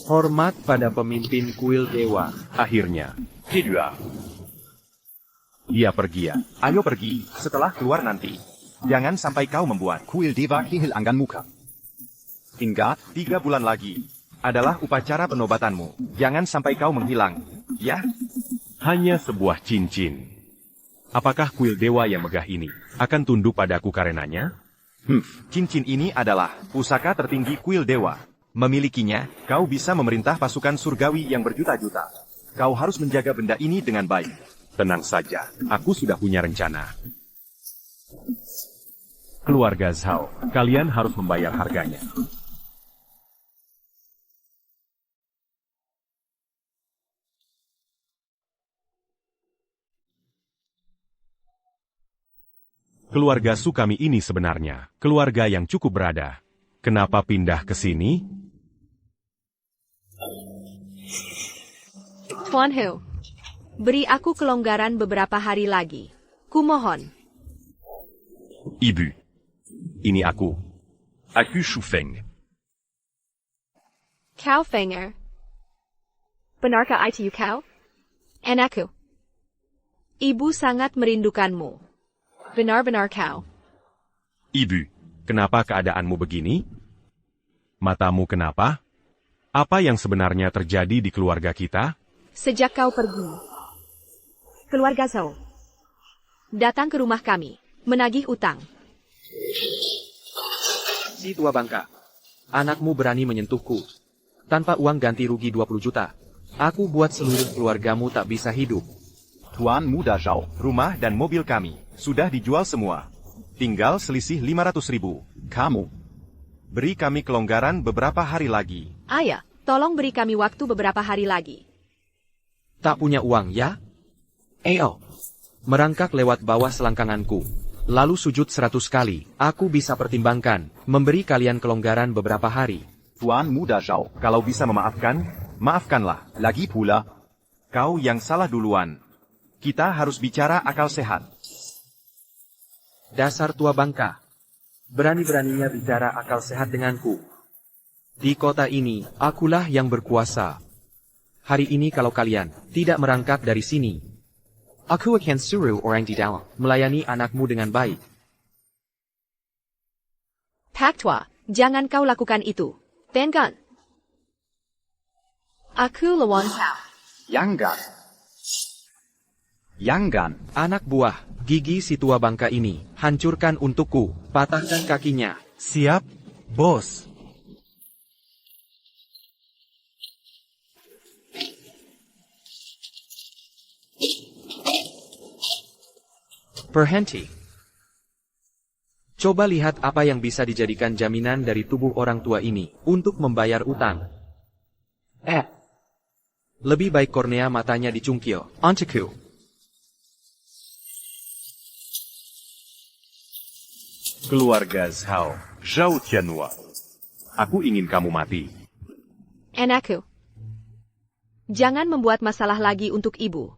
Hormat pada pemimpin kuil dewa. Akhirnya, Hidra. Dia pergi ya. Ayo pergi, setelah keluar nanti. Jangan sampai kau membuat Kuil Dewa kehilangan muka. hingga 3 bulan lagi. Adalah upacara penobatanmu. Jangan sampai kau menghilang. Ya? Hanya sebuah cincin. Apakah kuil dewa yang megah ini akan tunduk padaku karenanya? Cincin ini adalah pusaka tertinggi kuil dewa. Memilikinya, kau bisa memerintah pasukan surgawi yang berjuta-juta. Kau harus menjaga benda ini dengan baik. Tenang saja, aku sudah punya rencana. Keluarga Zhao, kalian harus membayar harganya. Keluarga Sukami ini sebenarnya keluarga yang cukup berada. Kenapa pindah ke sini? Tuan Hu, beri aku kelonggaran beberapa hari lagi. Kumohon. Ibu, ini aku. Aku Shufeng. Kau Fenger. Benarkah itu kau? Anakku. Ibu sangat merindukanmu. Benar-benar kau. Ibu, kenapa keadaanmu begini? Matamu kenapa? Apa yang sebenarnya terjadi di keluarga kita? Sejak kau pergi. Keluarga Zhao datang ke rumah kami, menagih utang. Si tua bangka, anakmu berani menyentuhku. Tanpa uang ganti rugi 20 juta. Aku buat seluruh keluargamu tak bisa hidup. Tuan Muda Zhao, Rumah dan mobil kami sudah dijual semua. Tinggal selisih 500.000. kamu. Beri kami kelonggaran beberapa hari lagi. Ayah, tolong beri kami waktu beberapa hari lagi. Tak punya uang, ya? Eo. Merangkak lewat bawah selangkanganku. Lalu sujud 100 kali. Aku bisa pertimbangkan, memberi kalian kelonggaran beberapa hari. Tuan Muda Zhao, Kalau bisa memaafkan, maafkanlah. lagi pula, Kau yang salah duluan. Kita harus bicara akal sehat. Dasar tua bangka. Berani-beraninya bicara akal sehat denganku. Di kota ini, akulah yang berkuasa. Hari ini kalau kalian tidak merangkak dari sini, aku akan suruh orang di dalam melayani anakmu dengan baik. Pak Tua, jangan kau lakukan itu. Tenggan. Aku lawan kau. Yanggan. Anak buah, gigi si tua bangka ini, hancurkan untukku, patahkan kakinya. Siap, bos. Berhenti. Coba lihat apa yang bisa dijadikan jaminan dari tubuh orang tua ini untuk membayar utang. Lebih baik kornea matanya dicungkil. Onteku. Keluarga Zhao, Zhao Tianhua. Aku ingin kamu mati. Anakku. Jangan membuat masalah lagi untuk ibu.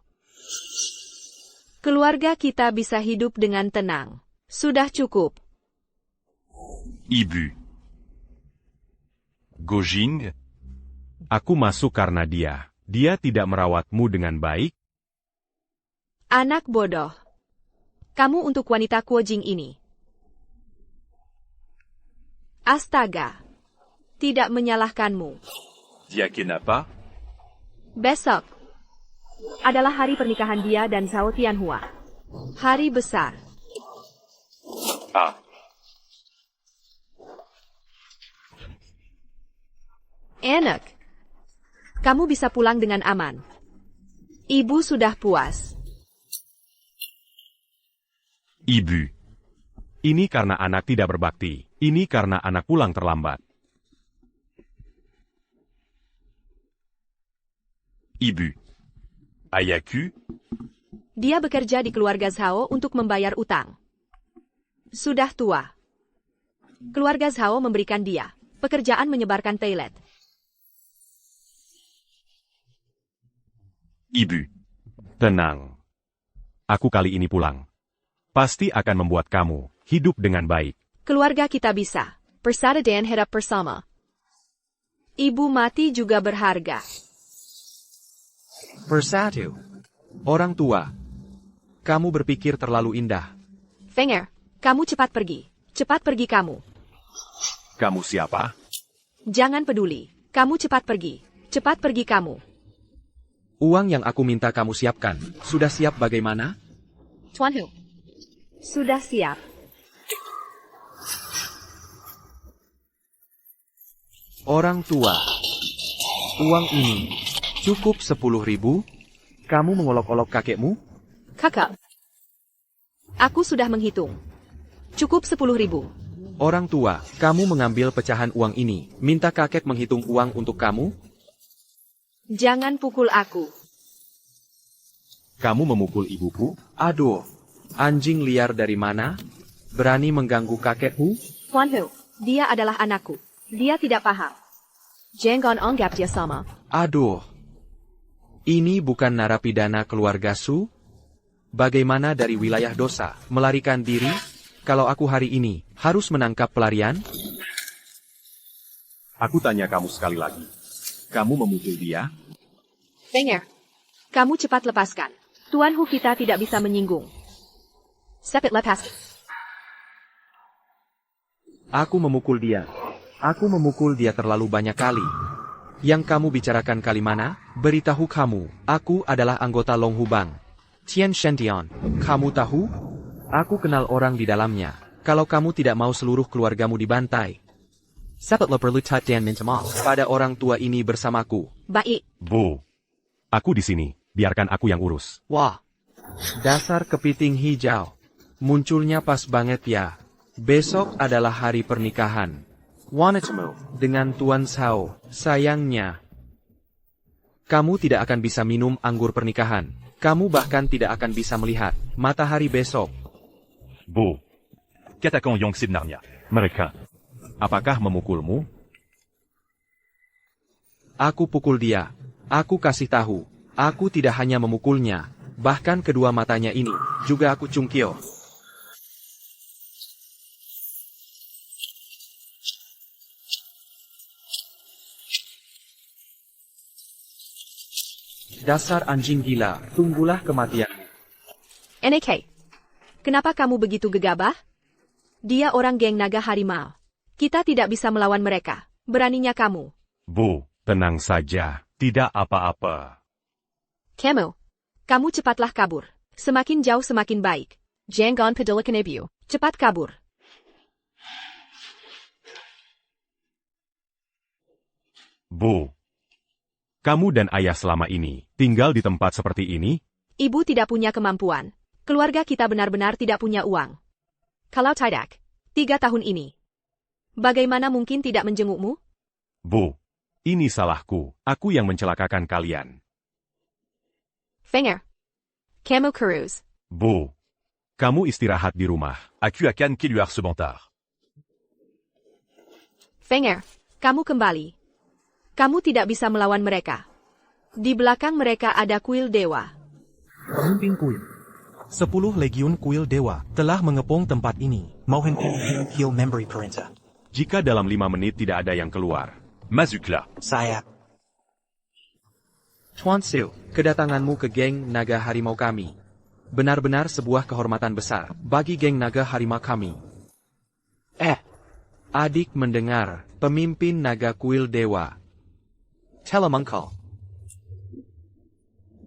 Keluarga kita bisa hidup dengan tenang. Sudah cukup. Ibu. Gojing. Aku masuk karena dia. Dia tidak merawatmu dengan baik. Anak bodoh. Kamu untuk wanita Kuojing ini. Astaga. Tidak menyalahkanmu. Dia kenapa? Besok adalah hari pernikahan dia dan Zhao Tianhua. Hari besar. Enak. Kamu bisa pulang dengan aman. Ibu sudah puas. Ibu. Ini karena anak tidak berbakti. Ini karena anak pulang terlambat. Ibu. Ayahku. Dia bekerja di keluarga Zhao untuk membayar utang. Sudah tua. Keluarga Zhao memberikan dia pekerjaan menyebarkan toilet. Ibu. Tenang. Aku kali ini pulang. Pasti akan membuat kamu hidup dengan baik. Keluarga kita bisa. Persada dan hidup bersama. Ibu mati juga berharga. Persatu. Orang tua. Kamu berpikir terlalu indah. Fenger, kamu cepat pergi. Cepat pergi kamu. Kamu siapa? Jangan peduli. Kamu cepat pergi. Cepat pergi kamu. Uang yang aku minta kamu siapkan, sudah siap bagaimana? Tuan Hu. Sudah siap. Orang tua. Uang ini cukup 10.000? Kamu mengolok-olok kakekmu? Kakak. Aku sudah menghitung. Cukup 10.000. Orang tua, kamu mengambil pecahan uang ini, minta kakek menghitung uang untuk kamu? Jangan pukul aku. Kamu memukul ibuku? Aduh, anjing liar dari mana? Berani mengganggu kakekku? Tuan Hu, dia adalah anakku. Dia tidak paham. Jangan anggap dia sama. Aduh, ini bukan narapidana keluarga Su? Bagaimana dari wilayah dosa, melarikan diri? Kalau aku hari ini harus menangkap pelarian? Aku tanya kamu sekali lagi. Kamu memukul dia? Fenger, kamu cepat lepaskan. Tuan Hu kita tidak bisa menyinggung. Cepat lepas. Aku memukul dia. Aku memukul dia terlalu banyak kali. Yang kamu bicarakan kali mana? Beritahu kamu, aku adalah anggota Long Hubang. Tian Shendian, kamu tahu? Aku kenal orang di dalamnya. Kalau kamu tidak mau seluruh keluargamu dibantai. Sepatlah perlu dan minta maaf pada orang tua ini bersamaku. Baik. Bu. Aku di sini. Biarkan aku yang urus. Wah, dasar kepiting hijau. Munculnya pas banget ya. Besok adalah hari pernikahan. Wanetmu dengan Tuan Sao. Sayangnya, kamu tidak akan bisa minum anggur pernikahan. Kamu bahkan tidak akan bisa melihat matahari besok. Bu. Qu'attaquant Yongxi de Narnia. Mereka. Apakah memukulmu? Aku pukul dia. Aku kasih tahu. Aku tidak hanya memukulnya. Bahkan kedua matanya ini juga aku cungkil. Dasar anjing gila, tunggulah kematianmu. NK, kenapa kamu begitu gegabah? Dia orang geng naga harimau. Kita tidak bisa melawan mereka. Beraninya kamu. Bu, tenang saja. Tidak apa-apa. Kamu cepatlah kabur. Semakin jauh semakin baik. Jangan peduli ibu. Cepat kabur. Bu. Kamu dan ayah selama ini tinggal di tempat seperti ini? Ibu tidak punya kemampuan. Keluarga kita benar-benar tidak punya uang. Kalau tidak, 3 tahun ini. Bagaimana mungkin tidak menjengukmu? Bu, ini salahku. Aku yang mencelakakan kalian. Fenger. Kamu Cruz. Bu, kamu istirahat di rumah. Aku akan keluar sebentar. Fenger, kamu kembali. Kamu tidak bisa melawan mereka. Di belakang mereka ada kuil dewa. Pemimpin kuil. 10 legiun kuil dewa telah mengepung tempat ini. Mohon heal memory perintah. Jika dalam 5 menit tidak ada yang keluar, masuklah. Saya. Tuan Sil, kedatanganmu ke geng naga harimau kami. Benar-benar sebuah kehormatan besar bagi geng naga harimau kami. Adik mendengar, pemimpin naga kuil dewa. Telemangkal.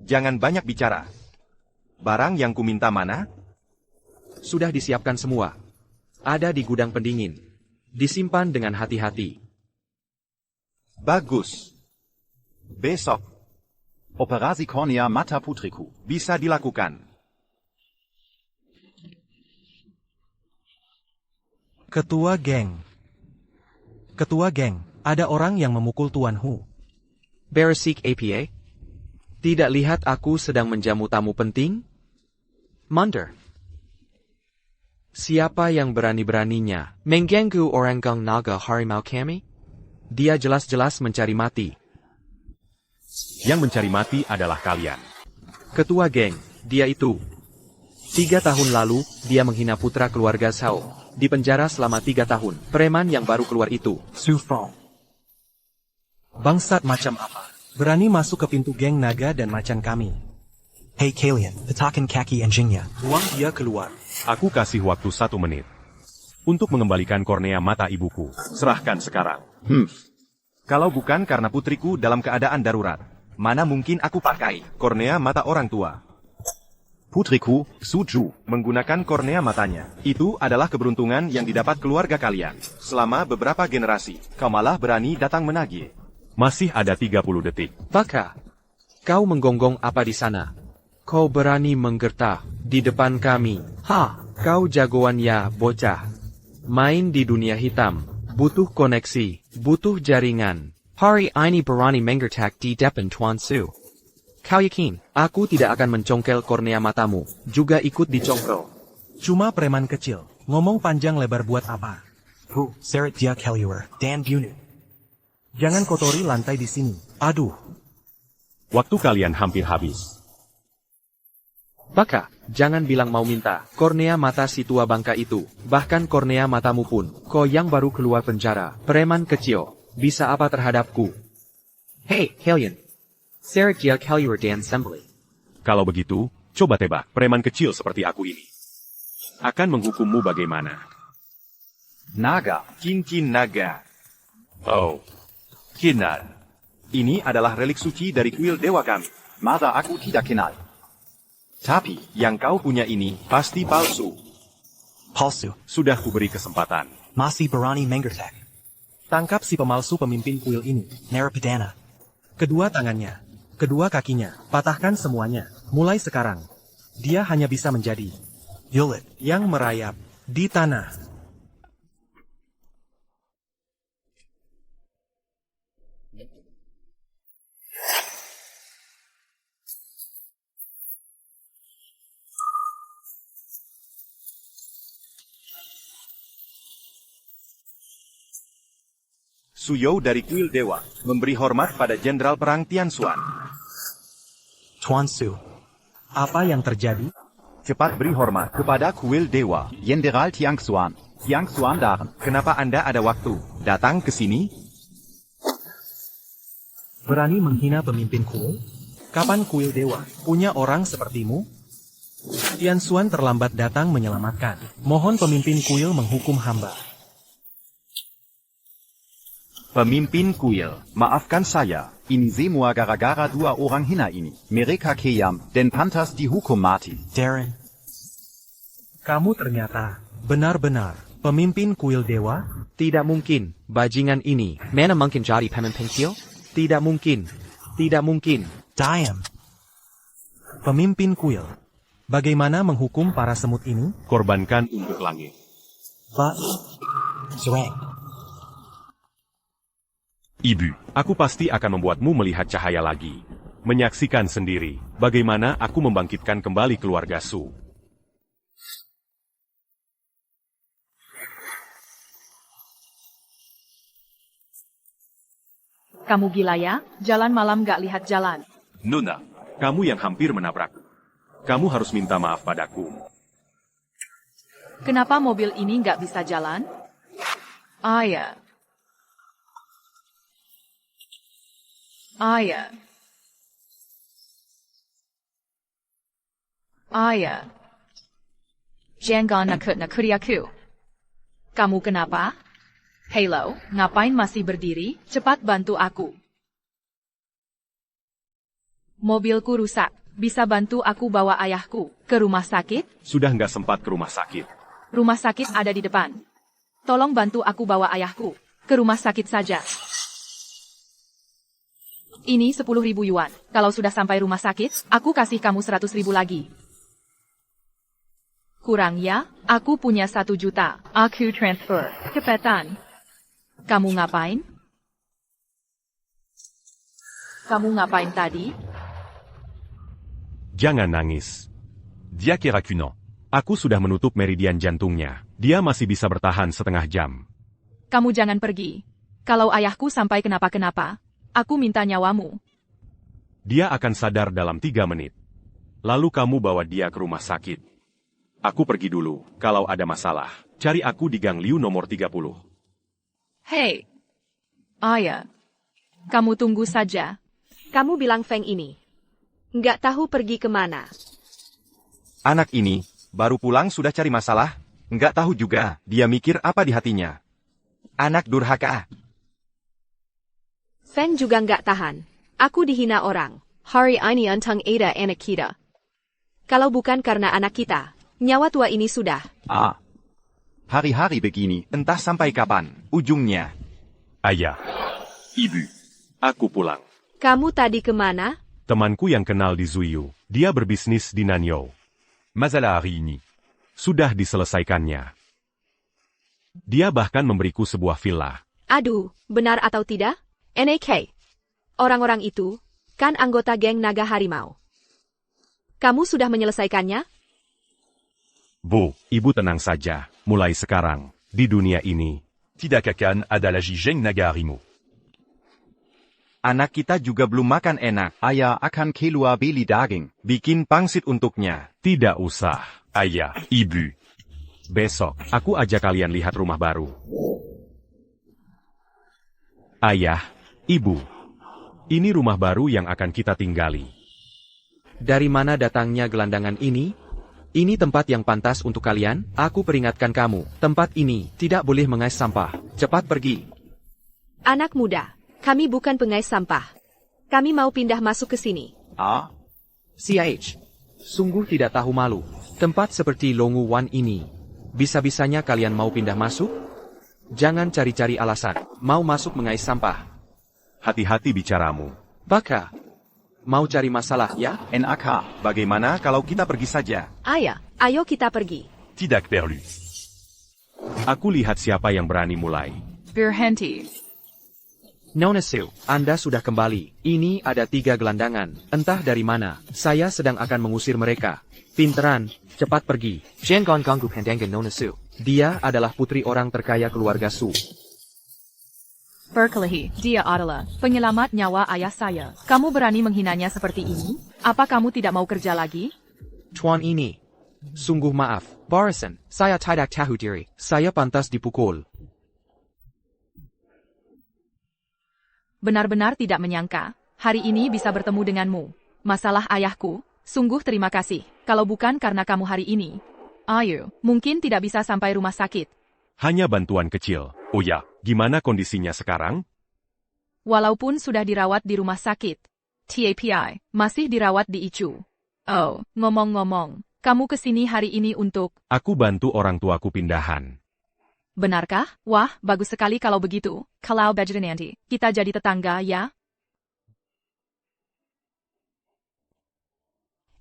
Jangan banyak bicara. Barang yang kuminta mana? Sudah disiapkan semua. Ada di gudang pendingin. Disimpan dengan hati-hati. Bagus. Besok. Operasi Cornea Mata Putriku. Bisa dilakukan. Ketua geng. Ketua geng, ada orang yang memukul Tuan Hu. Beresik APA? Tidak lihat aku sedang menjamu tamu penting? Munder. Siapa yang berani-beraninya mengganggu orang geng naga harimau kami? Dia jelas-jelas mencari mati. Yang mencari mati adalah kalian. Ketua geng, dia itu. 3 tahun lalu, dia menghina putra keluarga Sao. Di penjara selama 3 tahun. Preman yang baru keluar itu. Su Fong. Bangsat macam apa? Berani masuk ke pintu geng naga dan macan kami. Hey Kalian, petakan kaki anjingnya. Buang dia keluar. Aku kasih waktu 1 menit. Untuk mengembalikan kornea mata ibuku. Serahkan sekarang. Kalau bukan karena putriku dalam keadaan darurat, mana mungkin aku pakai kornea mata orang tua? Putriku, Suju. Menggunakan kornea matanya. Itu adalah keberuntungan yang didapat keluarga kalian. Selama beberapa generasi, kau malah berani datang menagih. Masih ada 30 detik. Baka, kau menggonggong apa di sana? Kau berani menggertah di depan kami. Kau jagoan ya, bocah. Main di dunia hitam. Butuh koneksi, butuh jaringan. Hari ini berani menggertak di depan Tuan Su. Kau yakin? Aku tidak akan mencongkel kornea matamu, juga ikut dicongkel. Cuma preman kecil. Ngomong panjang lebar buat apa? Seret dia Kelliwer, Dan Bunut. Jangan kotori lantai di sini. Aduh. Waktu kalian hampir habis. Baka, jangan bilang mau minta kornea mata si tua bangka itu. Bahkan kornea matamu pun, kau yang baru keluar penjara. Preman kecil, bisa apa terhadapku? Hey, Kalian. Seret dia Kelliwer Dan Sembly. Kalau begitu, coba tebak preman kecil seperti aku ini. Akan menghukummu bagaimana? Naga. Cincin naga. Oh. Kinar. Ini adalah relik suci dari kuil dewa kami. Masa aku tidak kenal. Tapi, yang kau punya ini pasti palsu. Palsu. Sudah kuberi kesempatan. Masih berani menggertak. Tangkap si pemalsu pemimpin kuil ini, Narapidana. Kedua tangannya, kedua kakinya, patahkan semuanya. Mulai sekarang, dia hanya bisa menjadi Yulit yang merayap di tanah. Suyou dari kuil dewa memberi hormat pada jenderal perang Tianxuan. Tuan Su, apa yang terjadi? Cepat beri hormat kepada kuil dewa. Jenderal Tianxuan. Tianxuan Daren. Kenapa Anda ada waktu datang ke sini? Berani menghina pemimpin kuil? Kapan kuil dewa punya orang sepertimu? Tianxuan terlambat datang menyelamatkan. Mohon pemimpin kuil menghukum hamba. Pemimpin kuil, maafkan saya. Ini semua gara-gara 2 orang hina ini. Mereka kejam dan pantas dihukum mati. Darren, kamu ternyata benar-benar pemimpin kuil dewa? Tidak mungkin, bajingan ini. Mana mungkin jadi pemimpin kuil? Tidak mungkin. Tidak mungkin. Diam. Pemimpin kuil. Bagaimana menghukum para semut ini? Korbankan untuk langit. Zhuang. Ibu, aku pasti akan membuatmu melihat cahaya lagi. Menyaksikan sendiri, bagaimana aku membangkitkan kembali keluarga Su. Kamu gila ya? Jalan malam gak lihat jalan. Nuna, kamu yang hampir menabrakku. Kamu harus minta maaf padaku. Kenapa mobil ini gak bisa jalan? Ya. Ya. Ya. Jangan nakut-nakuti aku. Kamu kenapa? Halo, ngapain masih berdiri? Cepat bantu aku. Mobilku rusak. Bisa bantu aku bawa ayahku ke rumah sakit? Sudah nggak sempat ke rumah sakit. Rumah sakit ada di depan. Tolong bantu aku bawa ayahku ke rumah sakit saja. Ini 10.000 yuan. Kalau sudah sampai rumah sakit, aku kasih kamu 100.000 lagi. Kurang ya? Aku punya 1 juta. Aku transfer. Cepetan. Kamu ngapain? Kamu ngapain tadi? Jangan nangis. Dia kira kuno. Aku sudah menutup meridian jantungnya. Dia masih bisa bertahan setengah jam. Kamu jangan pergi. Kalau ayahku sampai kenapa-kenapa, aku minta nyawamu. Dia akan sadar dalam 3 menit. Lalu kamu bawa dia ke rumah sakit. Aku pergi dulu. Kalau ada masalah, cari aku di Gang Liu nomor 30. Hei. Ayah. Kamu tunggu saja. Kamu bilang Feng ini. Nggak tahu pergi kemana. Anak ini, baru pulang sudah cari masalah? Nggak tahu juga, dia mikir apa di hatinya. Anak durhaka. Feng juga nggak tahan. Aku dihina orang. Hari ini untang ada anak kita. Kalau bukan karena anak kita, nyawa tua ini sudah. Ah. Hari-hari begini. Entah sampai kapan, ujungnya. Ayah. Ibu. Aku pulang. Kamu tadi kemana? Temanku yang kenal di Zuyu, dia berbisnis di Nanyou. Masalah hari ini sudah diselesaikannya. Dia bahkan memberiku sebuah villa. Aduh, benar atau tidak? NAK. Orang-orang itu, kan anggota geng naga harimau. Kamu sudah menyelesaikannya? Bu, ibu tenang saja. Mulai sekarang, di dunia ini, tidak akan ada lagi geng naga harimau. Anak kita juga belum makan enak. Ayah akan keluar beli daging. Bikin pangsit untuknya. Tidak usah, ayah, ibu. Besok, aku ajak kalian lihat rumah baru. Ayah, ibu. Ini rumah baru yang akan kita tinggali. Dari mana datangnya gelandangan ini? Ini tempat yang pantas untuk kalian, aku peringatkan kamu. Tempat ini tidak boleh mengais sampah. Cepat pergi. Anak muda, kami bukan pengais sampah. Kami mau pindah masuk ke sini. Ah. CH. Sungguh tidak tahu malu. Tempat seperti Longu Wan ini. Bisa-bisanya kalian mau pindah masuk? Jangan cari-cari alasan. Mau masuk mengais sampah. Hati-hati bicaramu. Baka. Mau cari masalah ya? NAK. Bagaimana kalau kita pergi saja? Ayah, ayo kita pergi. Tidak perlu. Aku lihat siapa yang berani mulai. Berhenti. Nona Su, Anda sudah kembali. Ini ada 3 gelandangan. Entah dari mana. Saya sedang akan mengusir mereka. Pinteran, cepat pergi. Jangan ganggu pandangan Nona Su. Dia adalah putri orang terkaya keluarga Su. Berkelahi, dia adalah penyelamat nyawa ayah saya. Kamu berani menghinanya seperti ini? Apa kamu tidak mau kerja lagi? Tuan ini. Sungguh maaf. Barisan, saya tidak tahu diri. Saya pantas dipukul. Benar-benar tidak menyangka, hari ini bisa bertemu denganmu. Masalah ayahku, sungguh terima kasih. Kalau bukan karena kamu hari ini, ayo, mungkin tidak bisa sampai rumah sakit. Hanya bantuan kecil. Oh ya, gimana kondisinya sekarang? Walaupun sudah dirawat di rumah sakit, TAPI, masih dirawat di ICU. Oh, ngomong-ngomong, kamu kesini hari ini untuk... Aku bantu orang tuaku pindahan. Benarkah? Wah, bagus sekali kalau begitu. Kalau begitu nanti, kita jadi tetangga ya?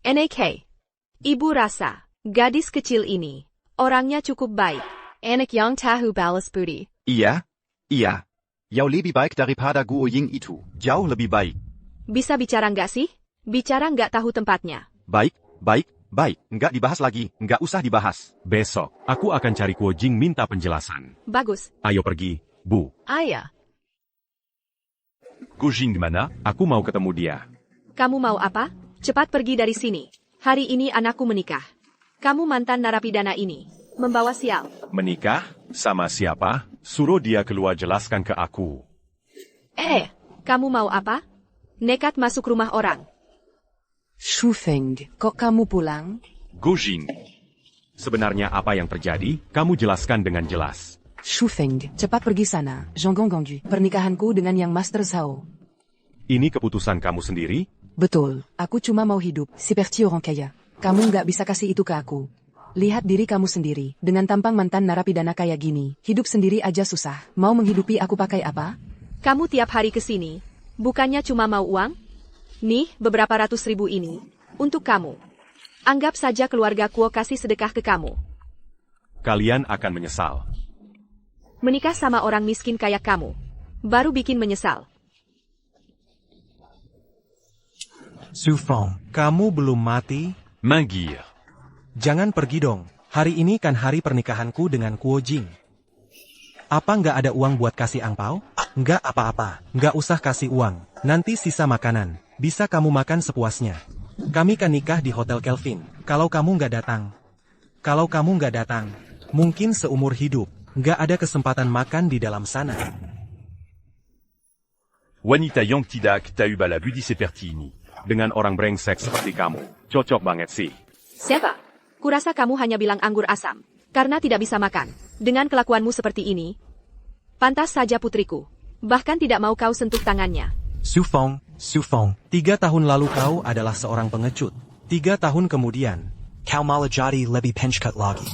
NAK. Ibu rasa, gadis kecil ini, orangnya cukup baik. Anak yang tahu balas budi. Iya, iya. Jauh lebih baik daripada Guo Ying itu. Jauh lebih baik. Bisa bicara nggak sih? Bicara nggak tahu tempatnya. Baik, baik, baik. Nggak dibahas lagi, nggak usah dibahas. Besok, aku akan cari Kuo Jing minta penjelasan. Bagus. Ayo pergi, Bu. Ayah, Kuo Jing di mana? Aku mau ketemu dia. Kamu mau apa? Cepat pergi dari sini. Hari ini anakku menikah. Kamu mantan narapidana ini. Membawa sial. Menikah? Sama siapa? Suruh dia keluar jelaskan ke aku. Kamu mau apa? Nekat masuk rumah orang. Shufeng, kok kamu pulang? Kuo Jing. Sebenarnya apa yang terjadi? Kamu jelaskan dengan jelas. Shufeng, cepat pergi sana. Zhonggong Gongju, pernikahanku dengan yang Master Zhao. Ini keputusan kamu sendiri? Betul, aku cuma mau hidup, seperti orang kaya. Kamu nggak bisa kasih itu ke aku. Lihat diri kamu sendiri, dengan tampang mantan narapidana kayak gini, hidup sendiri aja susah. Mau menghidupi aku pakai apa? Kamu tiap hari ke sini, bukannya cuma mau uang? Nih, beberapa ratus ribu ini, untuk kamu. Anggap saja keluarga Kuo kasih sedekah ke kamu. Kalian akan menyesal. Menikah sama orang miskin kayak kamu, baru bikin menyesal. Su Feng, kamu belum mati? Manggil. Jangan pergi dong. Hari ini kan hari pernikahanku dengan Kuo Jing. Apa nggak ada uang buat kasih angpau? Nggak apa-apa. Nggak usah kasih uang. Nanti sisa makanan. Bisa kamu makan sepuasnya. Kami kan nikah di Hotel Kelvin. Kalau kamu nggak datang, mungkin seumur hidup, nggak ada kesempatan makan di dalam sana. Wanita yang tidak tahu bala budi seperti ini. Dengan orang brengsek seperti kamu, cocok banget sih. Siapa? Kurasa kamu hanya bilang anggur asam, karena tidak bisa makan. Dengan kelakuanmu seperti ini, pantas saja putriku. Bahkan tidak mau kau sentuh tangannya. Su Feng, 3 tahun lalu kau adalah seorang pengecut. 3 tahun kemudian, kau malah jadi lebih pengecut lagi.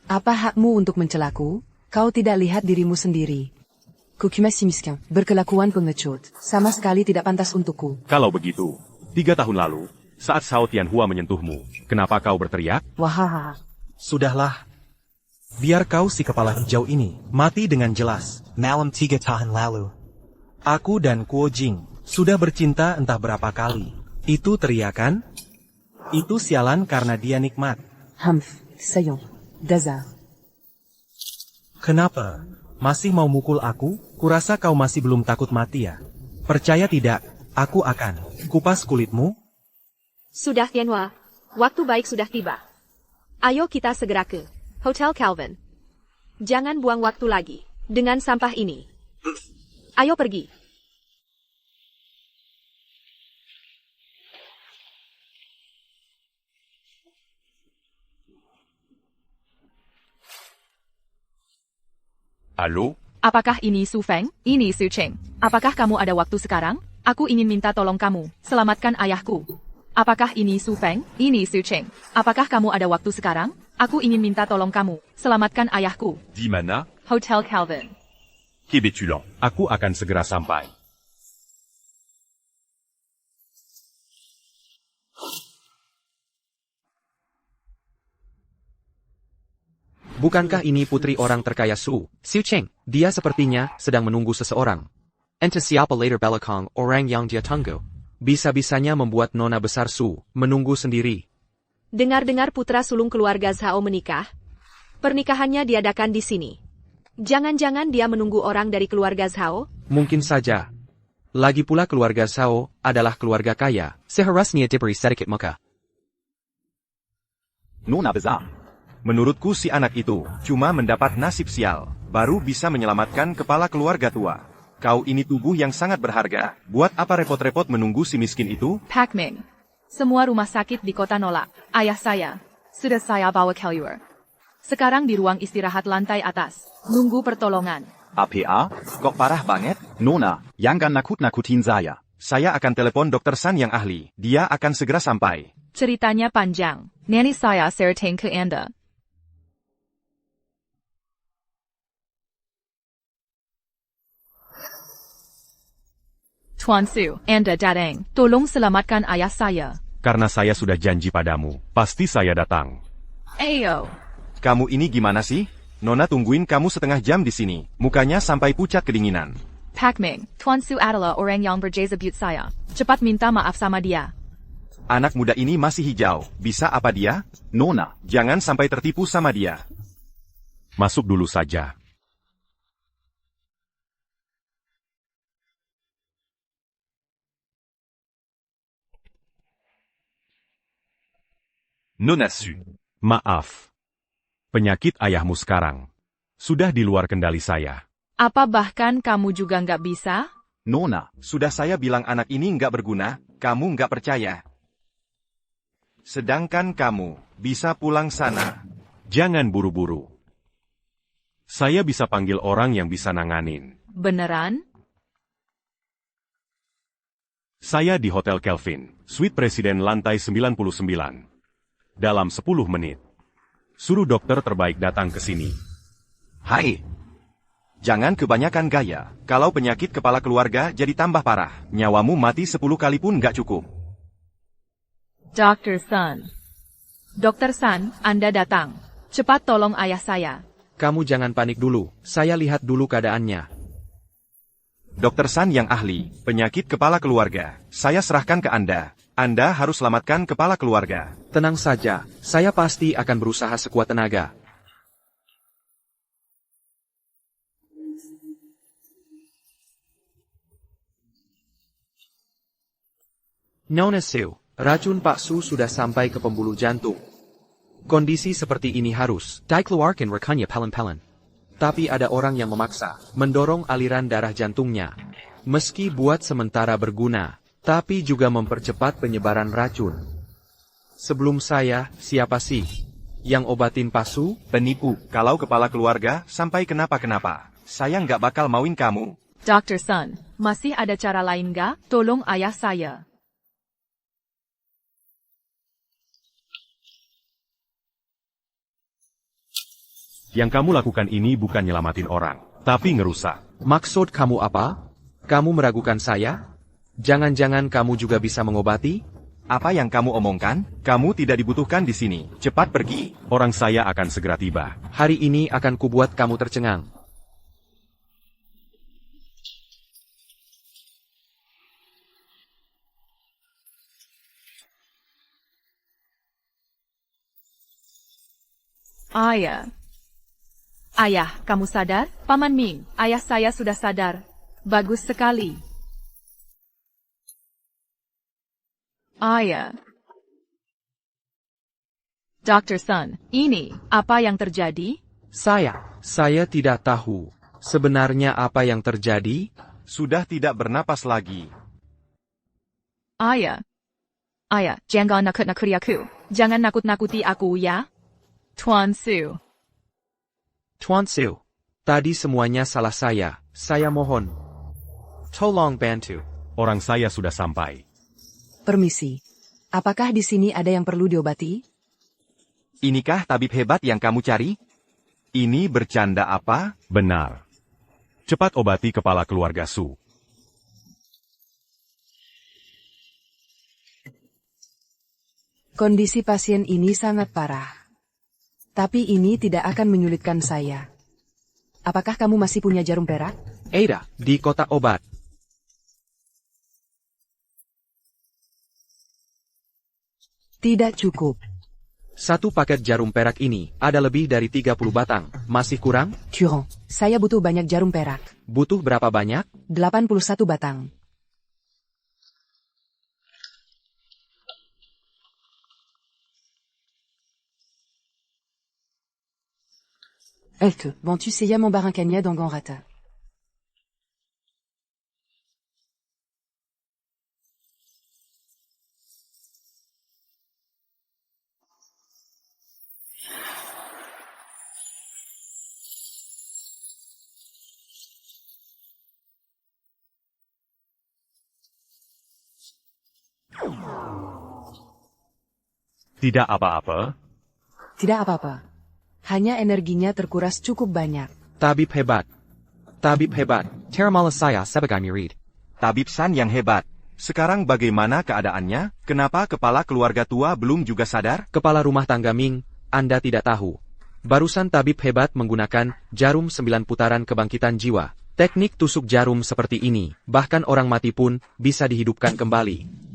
Apa hakmu untuk mencelaku? Kau tidak lihat dirimu sendiri. Kukima si miskin, berkelakuan pengecut, sama sekali tidak pantas untukku. Kalau begitu, 3 tahun lalu, saat Shao Tianhua menyentuhmu, kenapa kau berteriak? Wahaha. Sudahlah. Biar kau si kepala hijau ini mati dengan jelas. Malam 3 tahun lalu, aku dan Kuo Jing sudah bercinta entah berapa kali. Itu teriakan? Itu sialan karena dia nikmat. Sayang. Daza. Kenapa? Masih mau mukul aku? Kurasa kau masih belum takut mati ya? Percaya tidak, aku akan kupas kulitmu. Sudah Tianhua, waktu baik sudah tiba. Ayo kita segera ke Hotel Calvin. Jangan buang waktu lagi dengan sampah ini. Ayo pergi. Halo? Apakah ini Su Feng? Ini Su Cheng. Apakah kamu ada waktu sekarang? Aku ingin minta tolong kamu, selamatkan ayahku. Apakah ini Su Feng? Ini Su Cheng. Apakah kamu ada waktu sekarang? Aku ingin minta tolong kamu, selamatkan ayahku. Di mana? Hotel Calvin. Kebetulan, aku akan segera sampai. Bukankah ini putri orang terkaya Su Cheng? Dia sepertinya sedang menunggu seseorang. Entah siapa later belakang orang yang dia tunggu. Bisa-bisanya membuat nona besar Su menunggu sendiri. Dengar-dengar putra sulung keluarga Zhao menikah. Pernikahannya diadakan di sini. Jangan-jangan dia menunggu orang dari keluarga Zhao? Mungkin saja. Lagi pula keluarga Zhao adalah keluarga kaya. Seharusnya diberi sedikit muka. Nona besar. Menurutku si anak itu cuma mendapat nasib sial, baru bisa menyelamatkan kepala keluarga tua. Kau ini tubuh yang sangat berharga, buat apa repot-repot menunggu si miskin itu? Pak Ming. Semua rumah sakit di kota nolak. Ayah saya. Sudah saya bawa keluar. Sekarang di ruang istirahat lantai atas. Nunggu pertolongan. APA? Kok parah banget? Nona, jangan nakut-nakutin saya. Saya akan telepon dokter San yang ahli. Dia akan segera sampai. Ceritanya panjang. Nanti saya ceritain ke Anda. Tuan Su, Anda datang. Tolong selamatkan ayah saya. Karena saya sudah janji padamu, pasti saya datang. Ayo. Kamu ini gimana sih? Nona tungguin kamu setengah jam di sini. Mukanya sampai pucat kedinginan. Pak Ming, Tuan Su adalah orang yang berjasa but saya. Cepat minta maaf sama dia. Anak muda ini masih hijau. Bisa apa dia? Nona, Jangan sampai tertipu sama dia. Masuk dulu saja. Nona Su. Maaf. Penyakit ayahmu sekarang sudah di luar kendali saya. Apa bahkan kamu juga nggak bisa? Nona, Sudah saya bilang anak ini nggak berguna, kamu nggak percaya. Sedangkan kamu bisa pulang sana. Jangan buru-buru. Saya bisa panggil orang yang bisa nanganin. Beneran? Saya di Hotel Kelvin, Suite Presiden lantai 99. Dalam 10 menit. Suruh dokter terbaik datang ke sini. Hai. Jangan kebanyakan gaya. Kalau penyakit kepala keluarga jadi tambah parah. Nyawamu mati 10 kali pun nggak cukup. Dr. Sun. Dr. Sun, Anda datang. Cepat tolong ayah saya. Kamu jangan panik dulu, saya lihat dulu keadaannya. Dokter San yang ahli, penyakit kepala keluarga. Saya serahkan ke Anda. Anda harus selamatkan kepala keluarga. Tenang saja, saya pasti akan berusaha sekuat tenaga. Nona Su, racun Pak Su sudah sampai ke pembuluh jantung. Kondisi seperti ini harus dikeluarkan rekannya pelan-pelan. Tapi ada orang yang memaksa, mendorong aliran darah jantungnya. Meski buat sementara berguna, tapi juga mempercepat penyebaran racun. Sebelum saya, siapa sih yang obatin Pasu? Penipu, kalau kepala keluarga sampai kenapa-kenapa, saya nggak bakal mauin kamu. Dr. Sun, masih ada cara lain gak? Tolong ayah saya. Yang kamu lakukan ini bukan nyelamatin orang, tapi ngerusak. Maksud kamu apa? Kamu meragukan saya? Jangan-jangan kamu juga bisa mengobati? Apa yang kamu omongkan? Kamu tidak dibutuhkan di sini. Cepat pergi. Orang saya akan segera tiba. Hari ini akan kubuat kamu tercengang. Ayah. Ayah, kamu sadar? Paman Ming, ayah saya sudah sadar. Bagus sekali. Ayah. Dr. Sun, ini, apa yang terjadi? Saya tidak tahu. Sebenarnya apa yang terjadi? Sudah tidak bernapas lagi. Ayah. Ayah, jangan nakut-nakuti aku. Jangan nakut-nakuti aku ya. Tuan Su. Tuan Su, tadi semuanya salah saya mohon. Tolong bantu. Orang saya sudah sampai. Permisi. Apakah di sini ada yang perlu diobati? Inikah tabib hebat yang kamu cari? Ini bercanda apa? Benar. Cepat obati kepala keluarga Su. Kondisi pasien ini sangat parah. Tapi ini tidak akan menyulitkan saya. Apakah kamu masih punya jarum perak? Ada, di kotak obat. Tidak cukup. Satu paket jarum perak ini, ada lebih dari 30 batang. Masih kurang? Curang, saya butuh banyak jarum perak. Butuh berapa banyak? 81 batang. Elke, bon tu sais mon barancagna dans Ganrata. Tidak apa-apa. Tidak apa-apa. Hanya energinya terkuras cukup banyak. Tabib hebat. Tabib hebat. Teramala saya sebagai murid. Tabib San yang hebat. Sekarang bagaimana keadaannya? Kenapa kepala keluarga tua belum juga sadar? Kepala rumah tangga Ming, Anda tidak tahu. Barusan tabib hebat menggunakan jarum 9 putaran kebangkitan jiwa. Teknik tusuk jarum seperti ini, bahkan orang mati pun bisa dihidupkan kembali.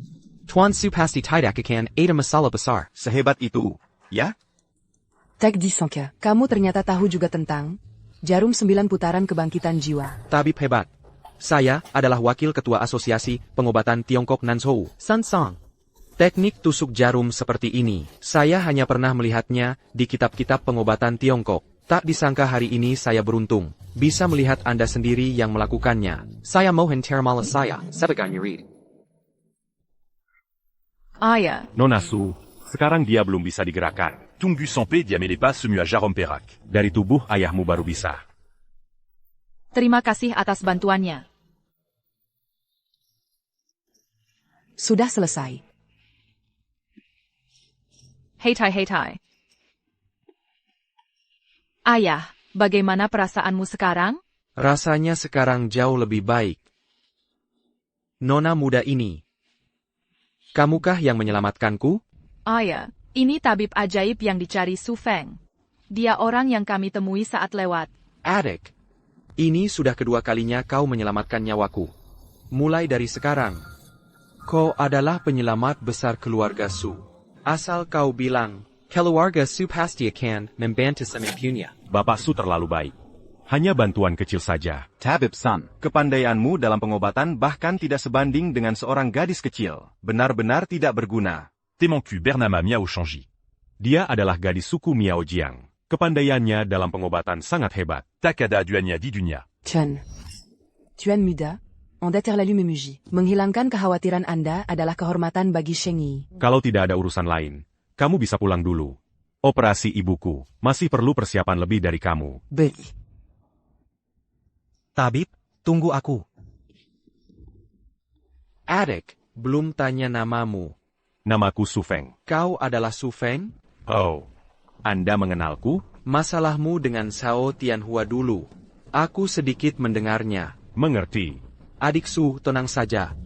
Tuan Su pasti tidak akan ada masalah besar. Sehebat itu, ya? Tek Disangka, kamu ternyata tahu juga tentang jarum 9 putaran kebangkitan jiwa. Tabib hebat. Saya adalah wakil ketua asosiasi pengobatan Tiongkok Nanzhou, Sun Song. Teknik tusuk jarum seperti ini, saya hanya pernah melihatnya di kitab-kitab pengobatan Tiongkok. Tak disangka hari ini saya beruntung, bisa melihat Anda sendiri yang melakukannya. Saya mohon teramala saya sebagai murid. Ayah. Nona Su, sekarang dia belum bisa digerakkan. Tunggu sampai dia melepas semua jarum perak. Dari tubuh ayahmu baru bisa. Terima kasih atas bantuannya. Sudah selesai. Heitai. Ayah, bagaimana perasaanmu sekarang? Rasanya sekarang jauh lebih baik. Nona muda ini. Kamukah yang menyelamatkanku? Ayah, ini tabib ajaib yang dicari Su Feng. Dia orang yang kami temui saat lewat. Adik, ini sudah kedua kalinya kau menyelamatkan nyawaku. Mulai dari sekarang, kau adalah penyelamat besar keluarga Su. Asal kau bilang, keluarga Su pasti akan membantu semampunya. Bapak Su terlalu baik. Hanya bantuan kecil saja. Tabib San, Kepandaianmu dalam pengobatan bahkan tidak sebanding dengan seorang gadis kecil. Benar-benar tidak berguna. T'es mon cul Bernama Miao Shanji. Dia adalah gadis suku Miao Jiang. Kepandaiannya dalam pengobatan sangat hebat. Tak ada duanya di dunia. Chen. Tuan Muda, on déterre la lume muji. Menghilangkan kekhawatiran Anda adalah kehormatan bagi Sheng Yi. Kalau tidak ada urusan lain, kamu bisa pulang dulu. Operasi ibuku masih perlu persiapan lebih dari kamu. Beli. Tabib, tunggu aku. Adik, belum tanya namamu. Namaku Su Feng. Kau adalah Su Feng? Oh, Anda mengenalku? Masalahmu dengan Sao Tianhua dulu. Aku sedikit mendengarnya. Mengerti. Adik Su, tenang saja.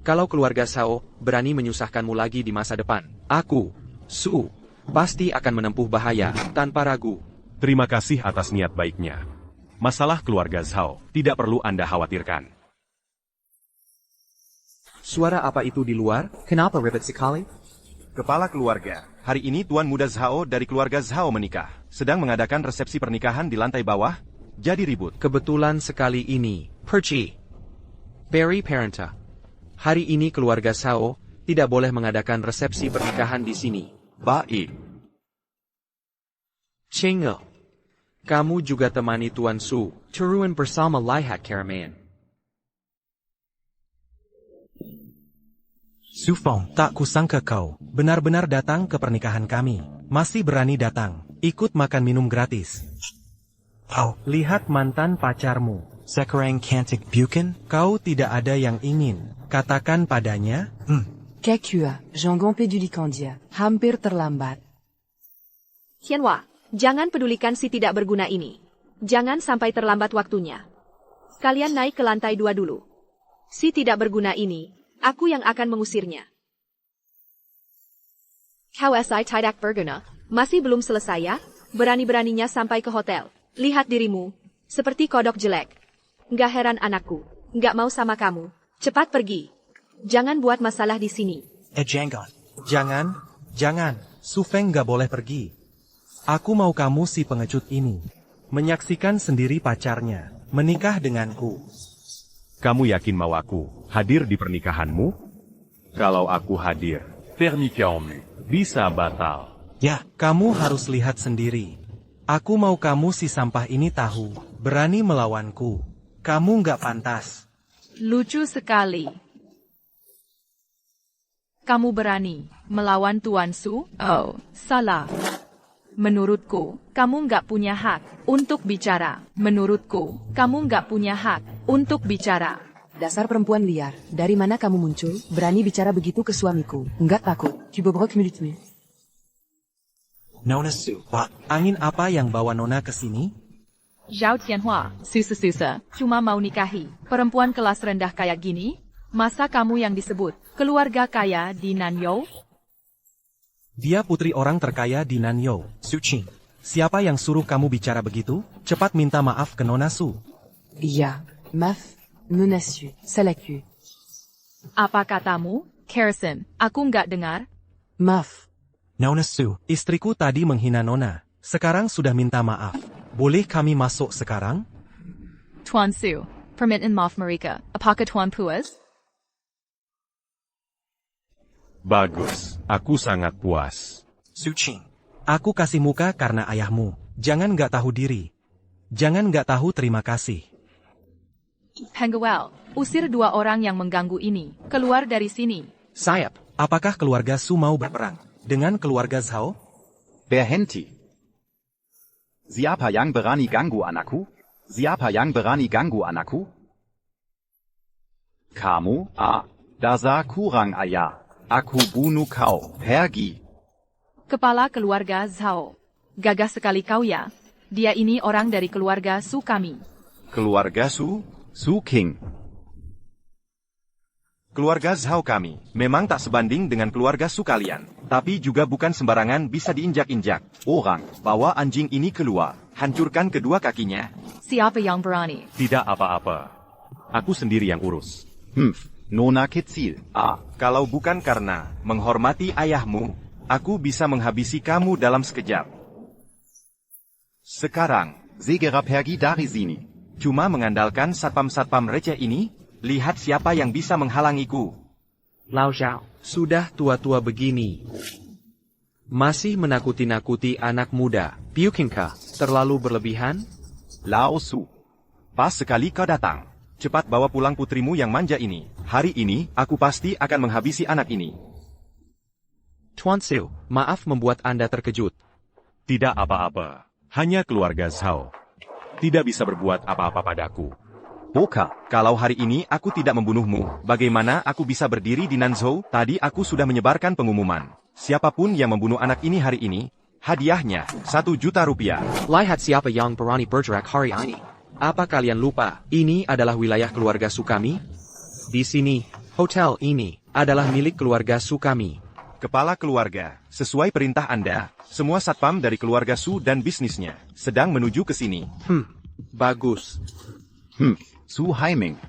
Kalau keluarga Sao berani menyusahkanmu lagi di masa depan, aku, Su, pasti akan menempuh bahaya tanpa ragu. Terima kasih atas niat baiknya. Masalah keluarga Zhao tidak perlu Anda khawatirkan. Suara apa itu di luar? Kenapa ribet sekali? Kepala keluarga. Hari ini Tuan Muda Zhao dari keluarga Zhao menikah. Sedang mengadakan resepsi pernikahan di lantai bawah. Jadi ribut. Kebetulan sekali ini. Perci. Barry Parenta. Hari ini keluarga Sao tidak boleh mengadakan resepsi pernikahan di sini. Baik. Chengel. Kamu juga temani Tuan Su. Turun bersama Lihat Karaman. Su Feng, tak kusangka kau benar-benar datang ke pernikahan kami. Masih berani datang, ikut makan minum gratis. Oh, lihat mantan pacarmu. Sekarang cantik bukan? Kau tidak ada yang ingin. Katakan padanya. Kekua, Jean-Gonpe du Likandia. Hampir terlambat. Tianhua, jangan pedulikan si tidak berguna ini. Jangan sampai terlambat waktunya. Kalian naik ke lantai 2 dulu. Si tidak berguna ini, aku yang akan mengusirnya. Kau si tidak berguna, masih belum selesai ya? Berani-beraninya sampai ke hotel. Lihat dirimu, seperti kodok jelek. Nggak heran anakku, nggak mau sama kamu. Cepat pergi. Jangan buat masalah di sini. Jangan. Su Feng nggak boleh pergi. Aku mau kamu si pengecut ini. Menyaksikan sendiri pacarnya, menikah denganku. Kamu yakin mau aku hadir di pernikahanmu? Kalau aku hadir, pernikahanmu bisa batal. Ya, kamu harus lihat sendiri. Aku mau kamu si sampah ini tahu, berani melawanku. Kamu nggak pantas. Lucu sekali. Kamu berani melawan Tuan Su? Oh, salah. Menurutku, kamu nggak punya hak untuk bicara. Menurutku, kamu nggak punya hak untuk bicara. Dasar perempuan liar. Dari mana kamu muncul? Berani bicara begitu ke suamiku. Nggak takut. Tu bobrok minute. Nona Su, angin apa yang bawa Nona ke sini? Zhao Tianhua, susah-susah, cuma mau nikahi. Perempuan kelas rendah kayak gini? Masa kamu yang disebut keluarga kaya di Nanyou? Dia putri orang terkaya di Nanyou, Su Qing. Siapa yang suruh kamu bicara begitu? Cepat minta maaf ke Nona Su. Iya, maaf, Nona Su, salahku. Apa katamu, Harrison? Aku nggak dengar. Maaf. Nona Su, istriku tadi menghina Nona. Sekarang sudah minta maaf. Boleh kami masuk sekarang? Tuan Su, permintaan maaf mereka. Apakah Tuan puas? Bagus, aku sangat puas. Su Qing, aku kasih muka karena ayahmu. Jangan nggak tahu diri. Jangan nggak tahu terima kasih. Penguel, usir 2 orang yang mengganggu ini. Keluar dari sini. Sayap, apakah keluarga Su mau berperang dengan keluarga Zhao? Berhenti. Siapa yang berani ganggu anakku? Siapa yang berani ganggu anakku? Kamu, dasar kurang ajar. Aku bunuh kau, pergi. Kepala keluarga Zhao. Gagah sekali kau ya. Dia ini orang dari keluarga Su kami. Keluarga Su? Su King. Keluarga Zhao kami memang tak sebanding dengan keluarga Su kalian. Tapi juga bukan sembarangan bisa diinjak-injak. Orang, bawa anjing ini keluar. Hancurkan kedua kakinya. Siapa yang berani? Tidak apa-apa. Aku sendiri yang urus. Nona kecil. Kalau bukan karena menghormati ayahmu, aku bisa menghabisi kamu dalam sekejap. Sekarang, Segera pergi dari sini. cuma mengandalkan satpam-satpam receh ini, lihat siapa yang bisa menghalangiku. Lao Zhao, sudah tua-tua begini. Masih menakuti-nakuti anak muda. Bukankah terlalu berlebihan? Lao Su. Pas sekali kau datang. Cepat bawa pulang putrimu yang manja ini. Hari ini, aku pasti akan menghabisi anak ini. Tuan Siu, maaf membuat Anda terkejut. Tidak apa-apa. Hanya keluarga Zhao. Tidak bisa berbuat apa-apa padaku. Boka, kalau hari ini aku tidak membunuhmu, bagaimana aku bisa berdiri di Nanzhou? Tadi aku sudah menyebarkan pengumuman. Siapapun yang membunuh anak ini hari ini, hadiahnya 1 juta rupiah. Lihat siapa yang berani bergerak hari ini. Apa kalian lupa, ini adalah wilayah keluarga Su kami? Di sini, hotel ini adalah milik keluarga Su kami. Kepala keluarga, sesuai perintah Anda, semua satpam dari keluarga Su dan bisnisnya sedang menuju ke sini. Bagus. Su Haiming.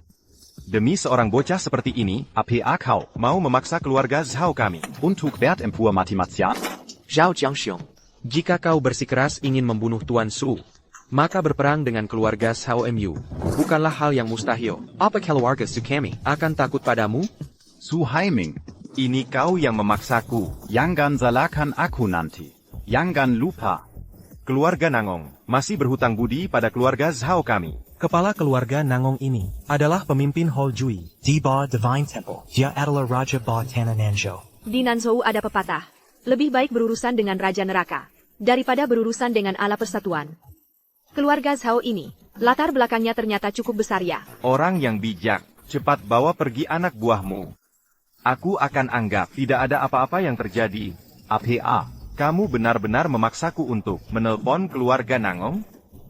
Demi seorang bocah seperti ini, APA kau. mau memaksa keluarga Zhao kami. Untuk Wertempur Mathematian. Zhao Jiangxiong. Jika kau bersikeras ingin membunuh Tuan Su, maka berperang dengan keluarga Zhao Mu bukanlah hal yang mustahil. Apa keluarga Su kami akan takut padamu? Su Haiming. Ini kau yang memaksaku. Jangan salahkan aku nanti. Jangan lupa. Keluarga Nangong masih berhutang budi pada keluarga Zhao kami. Kepala keluarga Nangong ini adalah pemimpin Hall Jui di Ba Divine Temple. Dia adalah Raja Ba Tanah Nanzhou. Di Nanzhou ada pepatah. Lebih baik berurusan dengan Raja Neraka daripada berurusan dengan Allah Persatuan. Keluarga Zhao ini, latar belakangnya ternyata cukup besar ya. Orang yang bijak, cepat bawa pergi anak buahmu. Aku akan anggap tidak ada apa-apa yang terjadi. APA. Kamu benar-benar memaksaku untuk menelpon keluarga Nangong?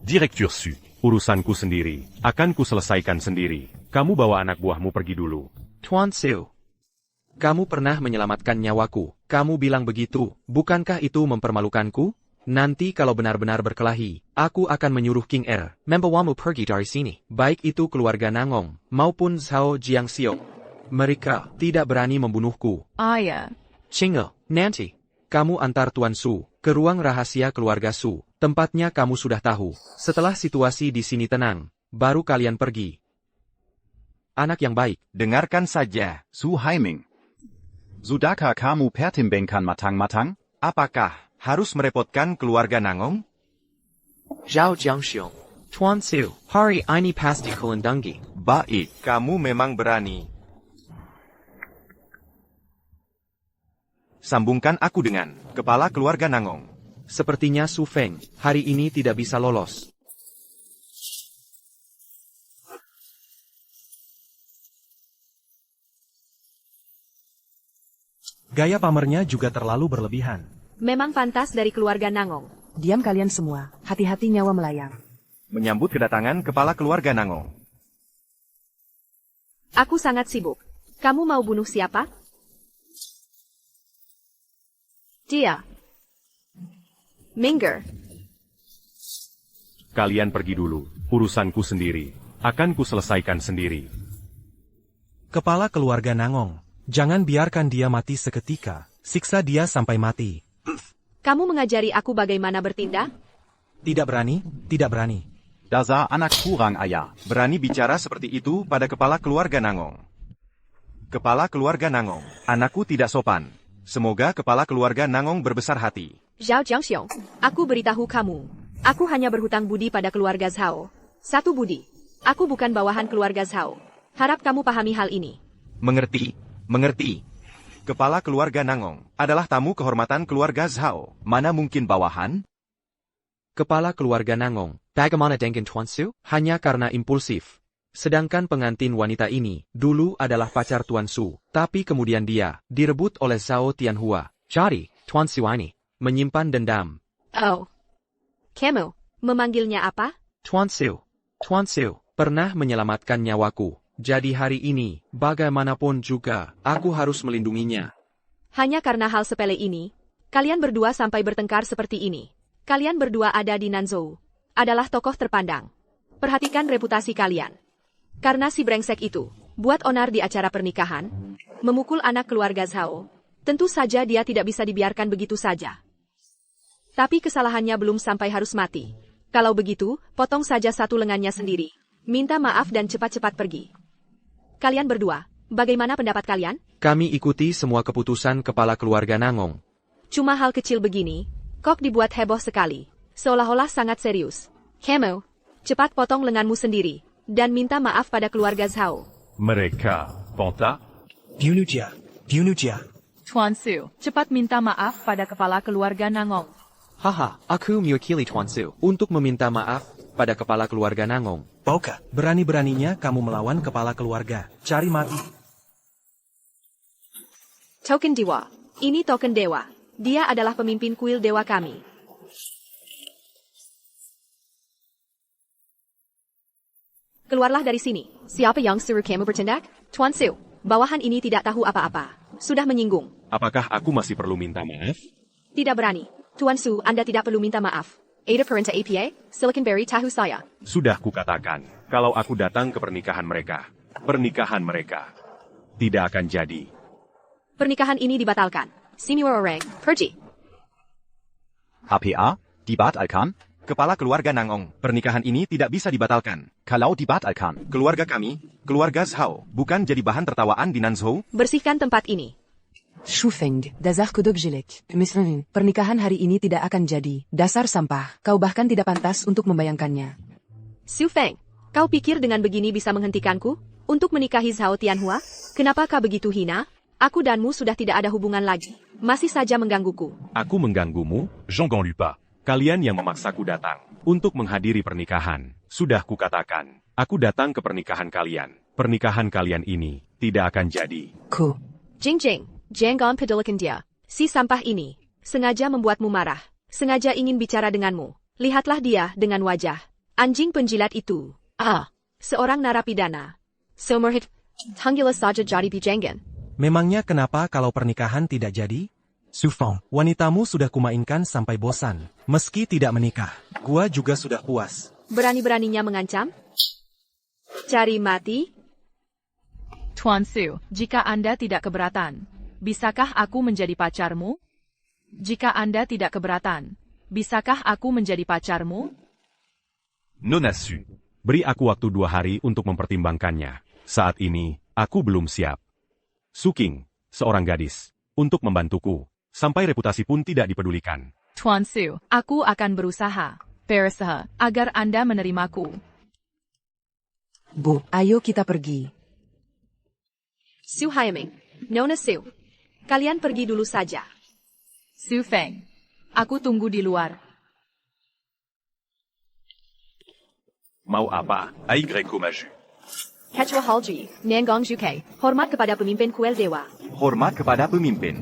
Direktur Su. Urusanku sendiri. Akan kuselesaikan sendiri. Kamu bawa anak buahmu pergi dulu. Tuan Siu. Kamu pernah menyelamatkan nyawaku. Kamu bilang begitu. Bukankah itu mempermalukanku? Nanti kalau benar-benar berkelahi, aku akan menyuruh King Er membawamu pergi dari sini. Baik itu keluarga Nangong maupun Zhao Jiangxiong. Mereka tidak berani membunuhku. Ayah. Chinge, nanti kamu antar Tuan Su ke ruang rahasia keluarga Su. Tempatnya kamu sudah tahu. Setelah situasi di sini tenang, baru kalian pergi. Anak yang baik. Dengarkan saja. Su Haiming. Sudahkah kamu pertimbangkan matang-matang? Apakah harus merepotkan keluarga Nangong? Zhao Jiangxiong. Tuan Siu, hari ini pasti kulendungi. Baik, kamu memang berani. Sambungkan aku dengan kepala keluarga Nangong. Sepertinya Su Feng hari ini tidak bisa lolos. Gaya pamernya juga terlalu berlebihan. Memang pantas dari keluarga Nangong. Diam kalian semua, hati-hati nyawa melayang. Menyambut kedatangan kepala keluarga Nangong. Aku sangat sibuk. Kamu mau bunuh siapa? Dia. Minger. Kalian pergi dulu. Urusanku sendiri. Akan kuselesaikan sendiri. Kepala keluarga Nangong. Jangan biarkan dia mati seketika. Siksa dia sampai mati. Kamu mengajari aku bagaimana bertindak? Tidak berani, tidak berani. Dasar anak kurang ayah. Berani bicara seperti itu pada kepala keluarga Nangong. Kepala keluarga Nangong, anakku tidak sopan. Semoga kepala keluarga Nangong berbesar hati. Zhao Jiangxiong, aku beritahu kamu. Aku hanya berhutang budi pada keluarga Zhao. Satu budi. Aku bukan bawahan keluarga Zhao. Harap kamu pahami hal ini. Mengerti, mengerti. Kepala keluarga Nangong adalah tamu kehormatan keluarga Zhao. Mana mungkin bawahan? Kepala keluarga Nangong, bagaimana dengan Tuan Su? Hanya karena impulsif. Sedangkan pengantin wanita ini dulu adalah pacar Tuan Su, tapi kemudian dia direbut oleh Zhao Tianhua. Jadi, Tuan Su ini menyimpan dendam. Oh. Kamu memanggilnya apa? Tuan Su pernah menyelamatkan nyawaku. Jadi hari ini, bagaimanapun juga, aku harus melindunginya. Hanya karena hal sepele ini, kalian berdua sampai bertengkar seperti ini. Kalian berdua ada di Nanzhou. Adalah tokoh terpandang. Perhatikan reputasi kalian. Karena si brengsek itu, buat onar di acara pernikahan, memukul anak keluarga Zhao, tentu saja dia tidak bisa dibiarkan begitu saja. Tapi kesalahannya belum sampai harus mati. Kalau begitu, potong saja satu lengannya sendiri. Minta maaf dan cepat-cepat pergi. Kalian berdua, bagaimana pendapat kalian? Kami ikuti semua keputusan kepala keluarga Nangong. Cuma hal kecil begini, Kok dibuat heboh sekali. Seolah-olah sangat serius. Kamu, cepat potong lenganmu sendiri, dan minta maaf pada keluarga Zhao. Mereka, Panta? Bunuh dia. Bunuh dia. Tuan Su, cepat minta maaf pada kepala keluarga Nangong. Haha, aku mewakili Tuan Su untuk meminta maaf pada kepala keluarga Nangong. Boka, berani-beraninya kamu melawan kepala keluarga. Cari mati. Token Dewa. Ini token dewa. Dia adalah pemimpin kuil dewa kami. Keluarlah dari sini. Siapa yang suruh kamu bertindak? Tuan Su, bawahan ini tidak tahu apa-apa. Sudah menyinggung. Apakah aku masih perlu minta maaf? Tidak berani. Tuan Su, Anda tidak perlu minta maaf. Ada perintah APA, Silicon Berry tahu saya. Sudah kukatakan, kalau aku datang ke pernikahan mereka tidak akan jadi. Pernikahan ini dibatalkan. Semua orang, pergi. HPA, dibatalkan? Kepala keluarga Nangong, pernikahan ini tidak bisa dibatalkan. Kalau dibatalkan, Keluarga kami, keluarga Zhao, bukan jadi bahan tertawaan di Nanzhou. Bersihkan tempat ini. Shufeng, dasar kodok jelek. Misalnya, pernikahan hari ini tidak akan jadi. Dasar sampah, kau bahkan tidak pantas untuk membayangkannya. Su Feng, kau pikir dengan begini bisa menghentikanku? Untuk menikahi Zhao Tianhua? Kenapa kau begitu hina? Aku danmu sudah tidak ada hubungan lagi. Masih saja menggangguku. Aku mengganggumu? J'entends pas. Kalian yang memaksaku datang untuk menghadiri pernikahan. Sudah kukatakan, aku datang ke pernikahan kalian. Pernikahan kalian ini tidak akan jadi. Ku. Jing Jing, jangan pedulikan dia. Si sampah ini sengaja membuatmu marah. Sengaja ingin bicara denganmu. Lihatlah dia dengan wajah anjing penjilat itu. Seorang narapidana. Somerhit, tanggilah saja jadi bijangan. Memangnya kenapa kalau pernikahan tidak jadi? Sufeng, wanitamu sudah kumainkan sampai bosan. Meski tidak menikah, gua juga sudah puas. Berani-beraninya mengancam? Cari mati? Tuan Su, jika Anda tidak keberatan, bisakah aku menjadi pacarmu? Jika Anda tidak keberatan, bisakah aku menjadi pacarmu? Non assu. Beri aku waktu 2 hari untuk mempertimbangkannya. Saat ini, aku belum siap. Suking, seorang gadis, untuk membantuku, sampai reputasi pun tidak dipedulikan. Tuan Su, aku akan berusaha agar Anda menerimaku. Bu, ayo kita pergi. Su Haiming, Nona Su. Kalian pergi dulu saja. Su Feng, aku tunggu di luar. Mau apa? Aigreko Maju. Ketua Halji, Nangong Juke, hormat kepada pemimpin kuil dewa. Hormat kepada pemimpin.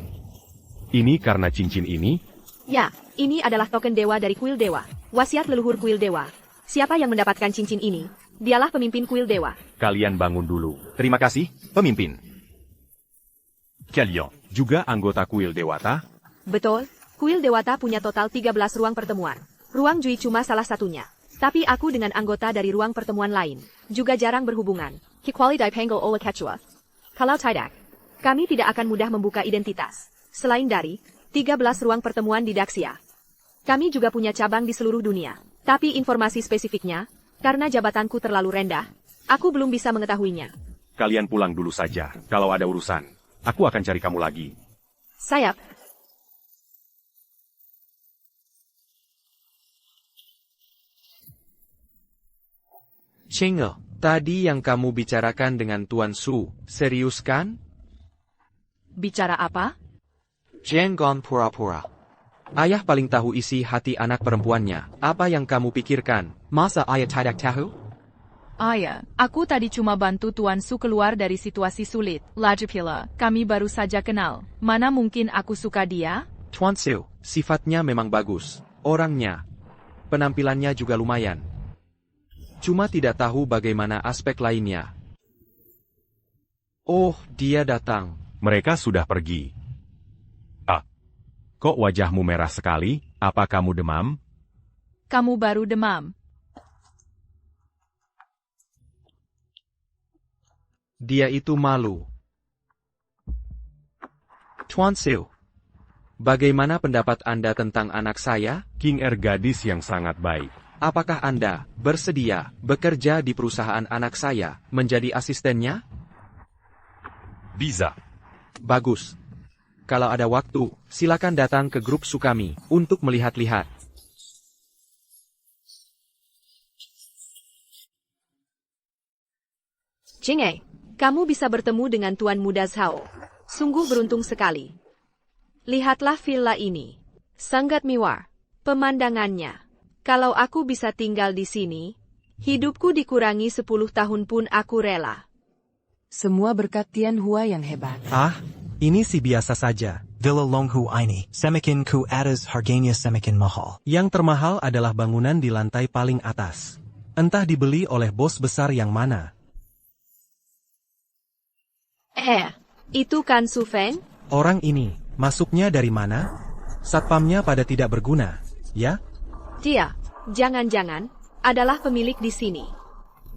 Ini karena cincin ini? Ya, ini adalah token dewa dari kuil dewa. Wasiat leluhur kuil dewa. Siapa yang mendapatkan cincin ini? Dialah pemimpin kuil dewa. Kalian bangun dulu. Terima kasih, pemimpin. Kalian. Juga anggota kuil Dewata? Betul, kuil dewata punya total 13 ruang pertemuan. Ruang Jui cuma salah satunya. Tapi aku dengan anggota dari ruang pertemuan lain juga jarang berhubungan. Kikwali Daipanggil oleh Ketua. Kalau tidak, kami tidak akan mudah membuka identitas. Selain dari 13 ruang pertemuan di Daxia, kami juga punya cabang di seluruh dunia. Tapi informasi spesifiknya, karena jabatanku terlalu rendah, aku belum bisa mengetahuinya. Kalian pulang dulu saja. Kalau ada urusan, aku akan cari kamu lagi. Sayap. Chenge, tadi yang kamu bicarakan dengan Tuan Su, serius kan? Bicara apa? Jangan pura-pura. Ayah paling tahu isi hati anak perempuannya. Apa yang kamu pikirkan? Masa ayah tidak tahu? Ayah, aku tadi cuma bantu Tuan Su keluar dari situasi sulit. Lagipula, kami baru saja kenal. Mana mungkin aku suka dia? Tuan Su, sifatnya memang bagus. Orangnya, penampilannya juga lumayan. Cuma tidak tahu bagaimana aspek lainnya. Oh, dia datang. Mereka sudah pergi. Kok wajahmu merah sekali? Apa kamu demam? Kamu baru demam. Dia itu malu. Tuan Su, bagaimana pendapat Anda tentang anak saya? King gadis yang sangat baik. Apakah Anda bersedia bekerja di perusahaan anak saya menjadi asistennya? Bisa. Bagus. Kalau ada waktu, silakan datang ke grup Sukami untuk melihat-lihat. Jing'e, kamu bisa bertemu dengan Tuan Muda Zhao. Sungguh beruntung sekali. Lihatlah villa ini. Sangat mewah. Pemandangannya. Kalau aku bisa tinggal di sini, hidupku dikurangi 10 tahun pun aku rela. Semua berkat Tian Hua yang hebat. Ah, ini sih biasa saja. Villa Longhu ini, semakin ku atas harganya semakin mahal. Yang termahal adalah bangunan di lantai paling atas. Entah dibeli oleh bos besar yang mana. Itu kan Su Feng? Orang ini, masuknya dari mana? Satpamnya pada tidak berguna, ya? Dia, jangan-jangan, adalah pemilik di sini.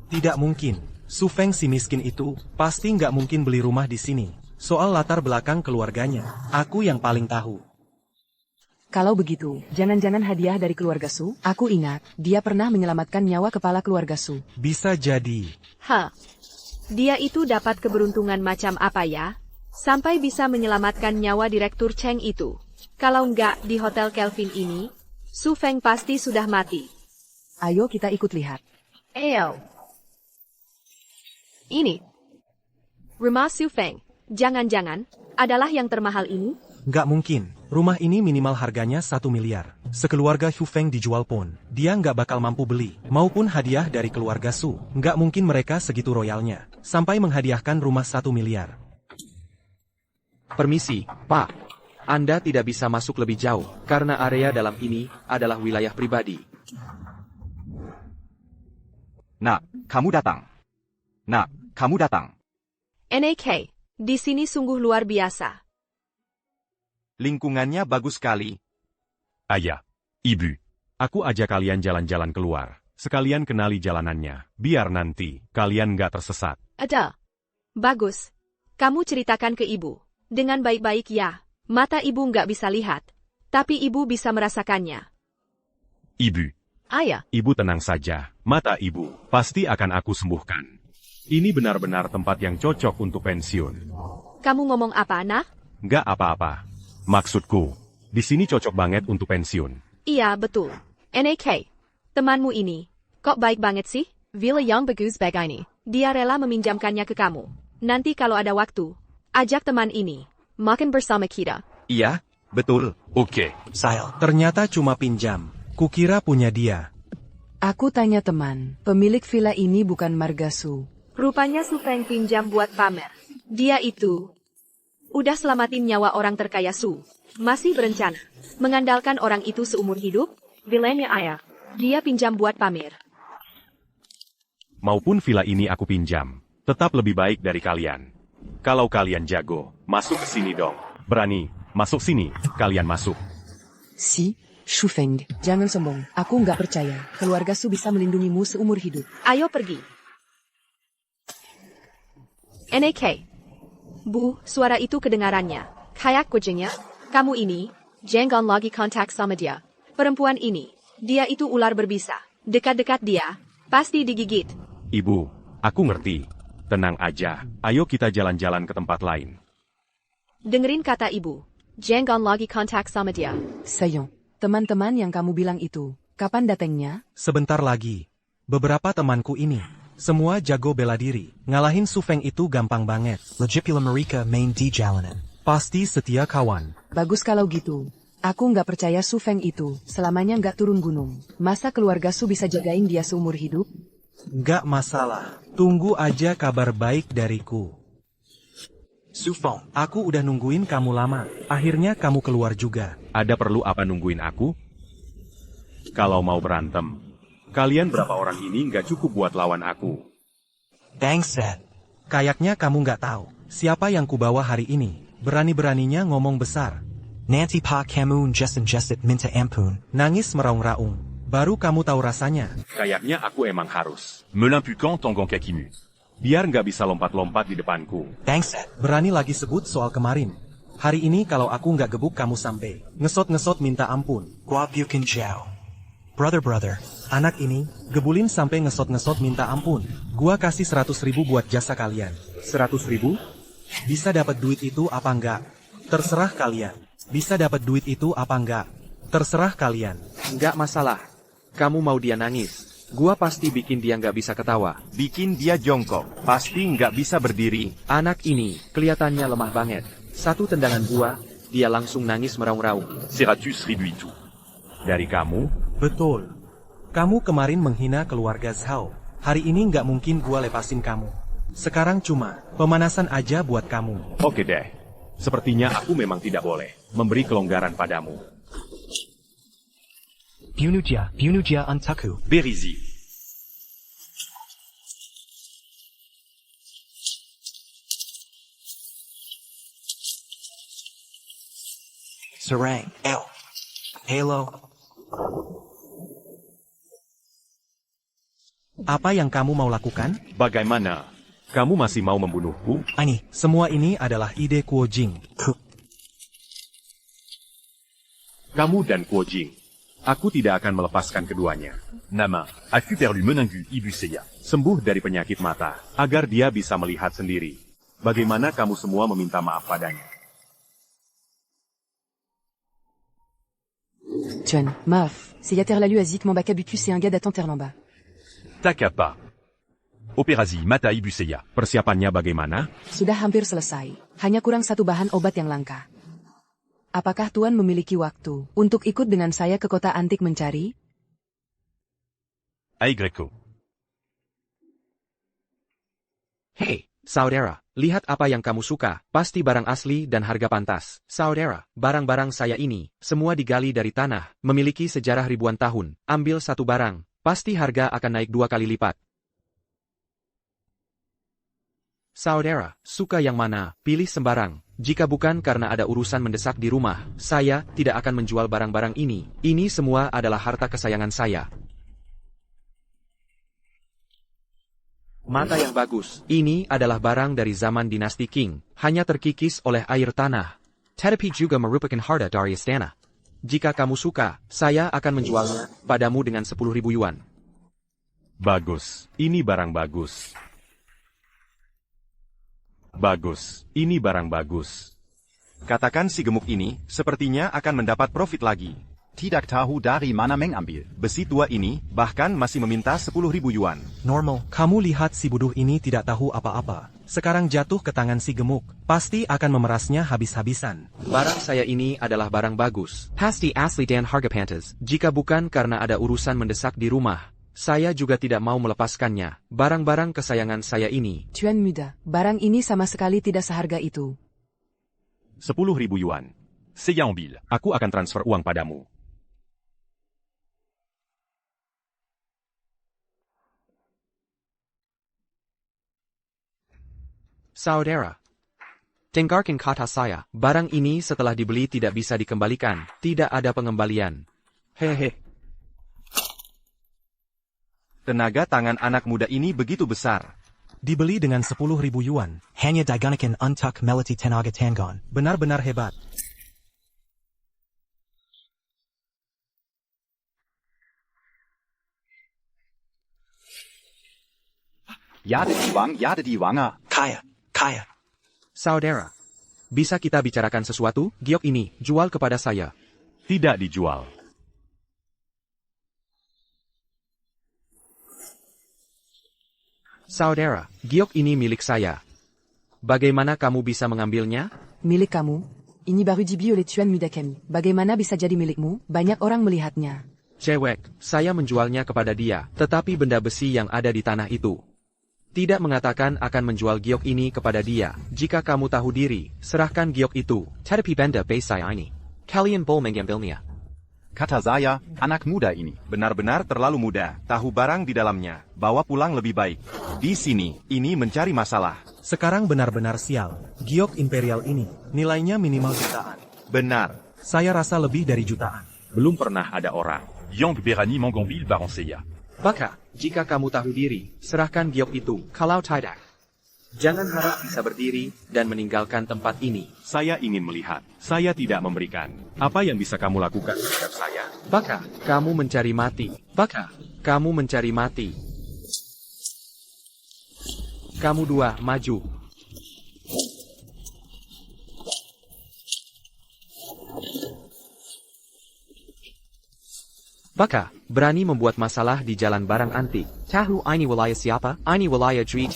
Tidak mungkin. Su Feng si miskin itu, pasti nggak mungkin beli rumah di sini. Soal latar belakang keluarganya, aku yang paling tahu. Kalau begitu, jangan-jangan hadiah dari keluarga Su? Aku ingat, dia pernah menyelamatkan nyawa kepala keluarga Su. Bisa jadi. Dia itu dapat keberuntungan macam apa ya? Sampai bisa menyelamatkan nyawa Direktur Cheng itu. Kalau nggak di Hotel Kelvin ini, Su Feng pasti sudah mati. Ayo kita ikut lihat. Ini. Rumah Su Feng, jangan-jangan, adalah yang termahal ini? Nggak mungkin. Rumah ini minimal harganya 1 miliar. Sekeluarga Su Feng dijual pun, dia nggak bakal mampu beli. Maupun hadiah dari keluarga Su. Nggak mungkin mereka segitu royalnya. Sampai menghadiahkan rumah 1 miliar. Permisi, Pak. Anda tidak bisa masuk lebih jauh, karena area dalam ini adalah wilayah pribadi. Nak, kamu datang. Nak, kamu datang. NAK, di sini sungguh luar biasa. Lingkungannya bagus sekali. Ayah, ibu, aku ajak kalian jalan-jalan keluar. Sekalian kenali jalanannya, biar nanti kalian nggak tersesat. Ada. Bagus. Kamu ceritakan ke ibu. Dengan baik-baik ya. Mata ibu nggak bisa lihat. Tapi ibu bisa merasakannya. Ibu, Ayah. ibu tenang saja. Mata ibu pasti akan aku sembuhkan. Ini benar-benar tempat yang cocok untuk pensiun. Kamu ngomong apa, nak? Nggak apa-apa. Maksudku, di sini cocok banget untuk pensiun. Iya, betul. NAK, temanmu ini, kok baik banget sih? Villa yang bagus begini. Dia rela meminjamkannya ke kamu. Nanti kalau ada waktu, ajak teman ini. Makan bersama kita. Iya, betul. Ok. Sayal. Ternyata cuma pinjam. Kukira punya dia. Aku tanya teman, pemilik villa ini bukan marga Su. Rupanya Su Feng pinjam buat pamer. Dia itu udah selamatin nyawa orang terkaya Su. Masih berencana mengandalkan orang itu seumur hidup. Villanya ayah. Dia pinjam buat pamer. Maupun villa ini aku pinjam, tetap lebih baik dari kalian. Kalau kalian jago, masuk ke sini dong. Berani, masuk sini, kalian masuk. Si, Su Feng, jangan sombong. Aku nggak percaya, keluarga Su bisa melindungimu seumur hidup. Ayo pergi. NAK. Bu, suara itu kedengarannya. Kayak kucingnya. Kamu ini, Jangan lagi kontak sama dia. perempuan ini, dia itu ular berbisa. Dekat-dekat dia, pasti digigit. Ibu, aku ngerti. Tenang aja, ayo kita jalan-jalan ke tempat lain. Dengerin kata ibu. Jangan lagi kontak sama dia. Sayong, teman-teman yang kamu bilang itu, kapan datangnya? Sebentar lagi. Beberapa temanku ini, semua jago bela diri. Ngalahin Su Feng itu gampang banget. Legipula mereka main di jalanan. Pasti setia kawan. Bagus kalau gitu. Aku nggak percaya Su Feng itu, selamanya nggak turun gunung. Masa keluarga Su bisa jagain dia seumur hidup? Nggak masalah. Tunggu aja kabar baik dariku. Su Feng. Aku udah nungguin kamu lama. Akhirnya kamu keluar juga. Ada perlu apa nungguin aku? Kalau mau berantem, kalian berapa orang ini nggak cukup buat lawan aku. Thanks, Dad. Kayaknya kamu nggak tahu siapa yang kubawa hari ini. Berani-beraninya ngomong besar. Nanti pa kamu jesit minta ampun. Nangis meraung-raung. Baru kamu tahu rasanya. Kayaknya aku emang harus. Me l'impuquant Tongon Kakimu. Biar nggak bisa lompat-lompat di depanku. Thanks, Dad. Berani lagi sebut soal kemarin. Hari ini kalau aku nggak gebuk kamu sampai ngesot-ngesot minta ampun. Guap Yukin Jiao. Brother. Anak ini, gebulin sampai ngesot-ngesot minta ampun. Gua kasih 100.000 buat jasa kalian. 100.000? Bisa dapat duit itu apa enggak? Terserah kalian. Bisa dapat duit itu apa enggak? Terserah kalian. Nggak masalah. Kamu mau dia nangis? Gua pasti bikin dia nggak bisa ketawa. Bikin dia jongkok, pasti nggak bisa berdiri. Anak ini kelihatannya lemah banget. Satu tendangan gua, dia langsung nangis meraung-raung. Serratus riduitu. Dari kamu? Betul. Kamu kemarin menghina keluarga Zhao. Hari ini nggak mungkin gua lepasin kamu. Sekarang cuma pemanasan aja buat kamu. Oke deh. Sepertinya aku memang tidak boleh memberi kelonggaran padamu. Bunuja Antaku. Berizi. Sarang. L. Halo. Apa yang kamu mau lakukan? Bagaimana? Kamu masih mau membunuhku? Ani, semua ini adalah ide Kuo Jing. Kamu dan Kuo Jing. Aku tidak akan melepaskan keduanya. Nama, as-tu perdu Menengu Ibuseya? Sembuh dari penyakit mata, agar dia bisa melihat sendiri. Bagaimana kamu semua meminta maaf padanya? John, maaf. C'est Yater Lalu Azik Mambakabukus et un gars d'Attenter Lamba. Takapa. Opérazi Mata Ibuseya. Persiapannya bagaimana? Sudah hampir selesai. Hanya kurang satu bahan obat yang langka. Apakah Tuan memiliki waktu untuk ikut dengan saya ke kota antik mencari? Aigreco. Hei, saudara, lihat apa yang kamu suka. Pasti barang asli dan harga pantas. Saudara, barang-barang saya ini, semua digali dari tanah, memiliki sejarah ribuan tahun. Ambil satu barang, pasti harga akan naik 2 kali lipat. Saudara, suka yang mana? Pilih sembarang. Jika bukan karena ada urusan mendesak di rumah, saya tidak akan menjual barang-barang ini. Ini semua adalah harta kesayangan saya. Mata yang bagus. Ini adalah barang dari zaman dinasti Qing. Hanya terkikis oleh air tanah. Tetapi juga merupakan harta dari istana. Jika kamu suka, saya akan menjualnya padamu dengan 10.000 yuan. Bagus. Ini barang bagus. Bagus. Ini barang bagus. Katakan si gemuk ini, sepertinya akan mendapat profit lagi. Tidak tahu dari mana mengambil. Besi tua ini, bahkan masih meminta 10.000 yuan. Normal, kamu lihat si bodoh ini tidak tahu apa-apa. Sekarang jatuh ke tangan si gemuk. Pasti akan memerasnya habis-habisan. Barang saya ini adalah barang bagus. Pasti asli dan harga pantas. Jika bukan karena ada urusan mendesak di rumah, saya juga tidak mau melepaskannya. Barang-barang kesayangan saya ini. Tuan muda, barang ini sama sekali tidak seharga itu. 10.000 yuan. Seyambil. Aku akan transfer uang padamu. Saudara, dengarkan kata saya. Barang ini setelah dibeli tidak bisa dikembalikan. Tidak ada pengembalian. Hehe. Tenaga tangan anak muda ini begitu besar. Dibeli dengan 10.000 yuan. Hanya Daigunakan Untuk Melati Tenaga Tangon. Benar-benar hebat. Yada Diwanger. Kaya. Saudara, bisa kita bicarakan sesuatu? Giok ini, jual kepada saya. Tidak dijual. Saudara, giok ini milik saya. Bagaimana kamu bisa mengambilnya? Milik kamu? Ini baru dibeli oleh Tuan muda kami. Bagaimana bisa jadi milikmu? Banyak orang melihatnya. Cewek, saya menjualnya kepada dia, tetapi benda besi yang ada di tanah itu. Tidak mengatakan akan menjual giok ini kepada dia. Jika kamu tahu diri, serahkan giok itu. Tetapi benda besi ini. Kalian boleh mengambilnya. Kata saya, anak muda ini. Benar-benar terlalu muda. Tahu barang di dalamnya. Bawa pulang lebih baik. Di sini, ini mencari masalah. Sekarang benar-benar sial. Giok imperial ini, nilainya minimal jutaan. Benar. Saya rasa lebih dari jutaan. Belum pernah ada orang. Yang Berani Mongombil Baron Seya. Baka, jika kamu tahu diri, serahkan giok itu. Kalau tidak, jangan harap bisa berdiri dan meninggalkan tempat ini. Saya ingin melihat. Saya tidak memberikan. Apa yang bisa kamu lakukan terhadap saya? Baka, kamu mencari mati. Baka, kamu mencari mati. Kamu dua, maju. Baka, berani membuat masalah di jalan barang antik. Tahu ini wilayah siapa? Ini wilayah Jui.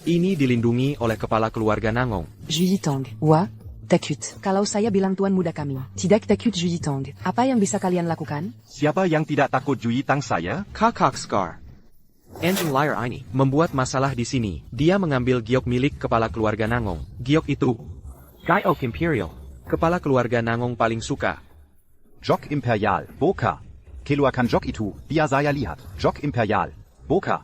Ini dilindungi oleh kepala keluarga Nangong. Juyi Tong. Wah, takut. Kalau saya bilang tuan muda kami, tidak takut Juyi Tong. Apa yang bisa kalian lakukan? Siapa yang tidak takut Juyi Tang saya? Kakak Scar. Engine liar ini membuat masalah di sini. Dia mengambil giok milik kepala keluarga Nangong. Giok itu Giok Imperial. Kepala keluarga Nangong paling suka. Jok Imperial, Boka. Keluarkan Jok itu, biar saya lihat. Jok Imperial, Boka.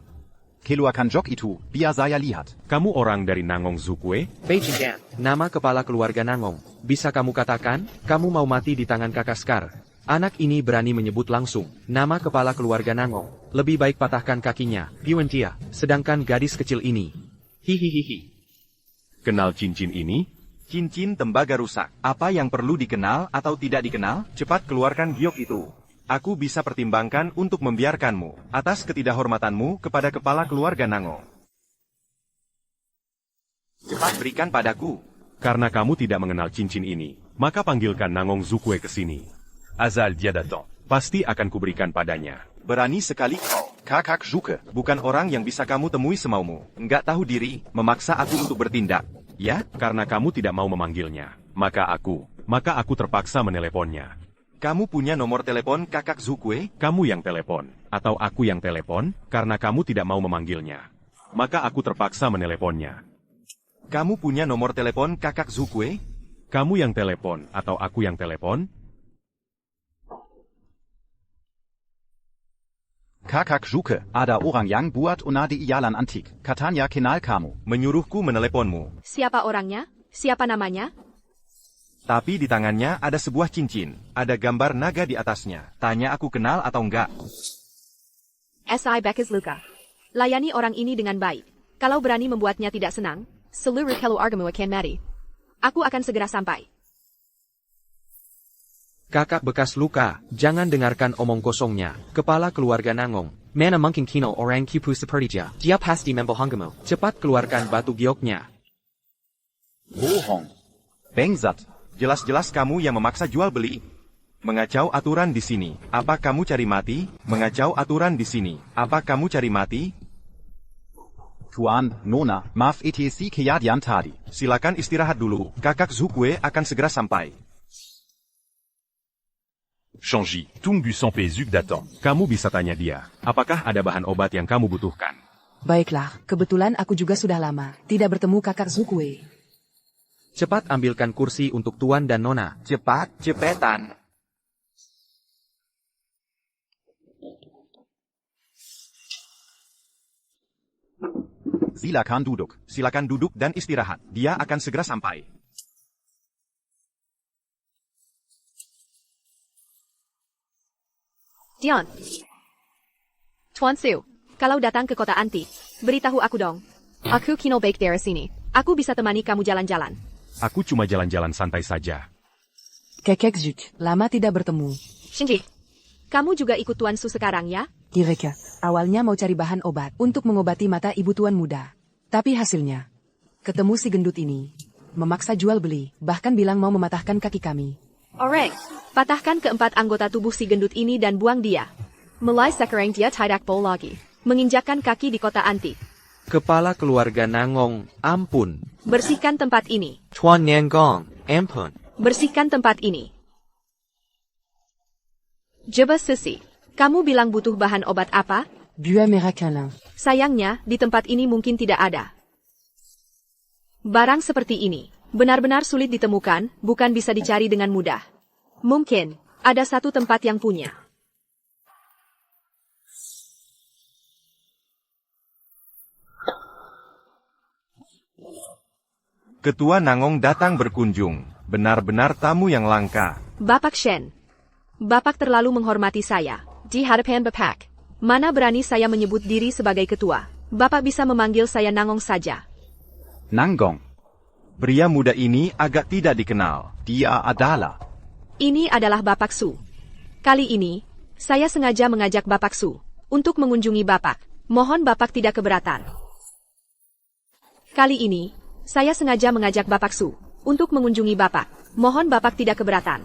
Keluarkan Jok itu, biar saya lihat. Kamu orang dari Nangong Zukwe? Beijing Dan. Nama kepala keluarga Nangong. Bisa kamu katakan, kamu mau mati di tangan kakak Scar. Anak ini berani menyebut langsung nama kepala keluarga Nangong. Lebih baik patahkan kakinya, Yuan dia. Sedangkan gadis kecil ini. Hihihihi. Kenal cincin ini? Cincin tembaga rusak. Apa yang perlu dikenal atau tidak dikenal? Cepat keluarkan giok itu. Aku bisa pertimbangkan untuk membiarkanmu atas ketidakhormatanmu kepada kepala keluarga Nangong. Cepat berikan padaku. Karena kamu tidak mengenal cincin ini, maka panggilkan Nangong Zukwe ke sini. Azal dia datang. Pasti akan kuberikan padanya. Berani sekali kau, kakak Zuke. Bukan orang yang bisa kamu temui semaumu. Enggak tahu diri, memaksa aku untuk bertindak. Ya? Karena kamu tidak mau memanggilnya, maka aku terpaksa meneleponnya. Kamu punya nomor telepon kakak Zukwe? Kamu yang telepon, atau aku yang telepon, karena kamu tidak mau memanggilnya. Maka aku terpaksa meneleponnya. Kamu punya nomor telepon kakak Zukwe? Kamu yang telepon, atau aku yang telepon? Kakak Zuke, ada orang yang buat una di Iyalan Antik. Katanya kenal kamu. Menyuruhku meneleponmu. Siapa orangnya? Siapa namanya? Tapi di tangannya ada sebuah cincin. Ada gambar naga di atasnya. Tanya aku kenal atau enggak? S.I. Beckes Luka. Layani orang ini dengan baik. Kalau berani membuatnya tidak senang, seluruh keluargamu akan mati. Aku akan segera sampai. Kakak bekas luka, jangan dengarkan omong kosongnya. Kepala keluarga Nangong. Mana mungkin kino orang kipu seperti dia. Dia pasti membohongmu. Cepat keluarkan batu gioknya. Bohong. Bengsat. Jelas-jelas kamu yang memaksa jual beli. Mengacau aturan di sini. Apa kamu cari mati? Mengacau aturan di sini. Apa kamu cari mati? Tuan, Nona, maaf etc kejadian tadi. Silakan istirahat dulu. Kakak Zukwe akan segera sampai. Shangji, Tung Bu Sampe Zuk datang. Kamu bisa tanya dia, apakah ada bahan obat yang kamu butuhkan? Baiklah, kebetulan aku juga sudah lama tidak bertemu kakak Zukwe. Cepat ambilkan kursi untuk Tuan dan Nona. Cepat, cepetan. Silakan duduk dan istirahat. Dia akan segera sampai. Dion. Tuan Su, kalau datang ke kota anti, beritahu aku dong. Aku kino baik dari sini. Aku bisa temani kamu jalan-jalan. Aku cuma jalan-jalan santai saja. Kakek Zuk, lama tidak bertemu. Shinji, kamu juga ikut Tuan Su sekarang ya? Kireka, awalnya mau cari bahan obat untuk mengobati mata ibu tuan muda. Tapi hasilnya, ketemu si gendut ini. Memaksa jual beli, bahkan bilang mau mematahkan kaki kami. Orang, patahkan keempat anggota tubuh si gendut ini dan buang dia. Mulai sekarang dia tidak boleh lagi menginjakkan kaki di kota anti. Kepala keluarga Nangong, ampun. Bersihkan tempat ini. Tuan Nangong, ampun. Bersihkan tempat ini. Coba Sisi, kamu bilang butuh bahan obat apa? Buah merah kalah. Sayangnya, di tempat ini mungkin tidak ada. Barang seperti ini benar-benar sulit ditemukan, bukan bisa dicari dengan mudah. Mungkin ada satu tempat yang punya. Ketua Nangong datang berkunjung. Benar-benar tamu yang langka. Bapak Shen. Bapak terlalu menghormati saya. Di hadapan Bapak, mana berani saya menyebut diri sebagai ketua. Bapak bisa memanggil saya Nangong saja. Nangong. Pria muda ini agak tidak dikenal. Dia adalah. Ini adalah Bapak Su. Kali ini, saya sengaja mengajak Bapak Su untuk mengunjungi Bapak. Mohon Bapak tidak keberatan. Kali ini, saya sengaja mengajak Bapak Su untuk mengunjungi Bapak. Mohon Bapak tidak keberatan.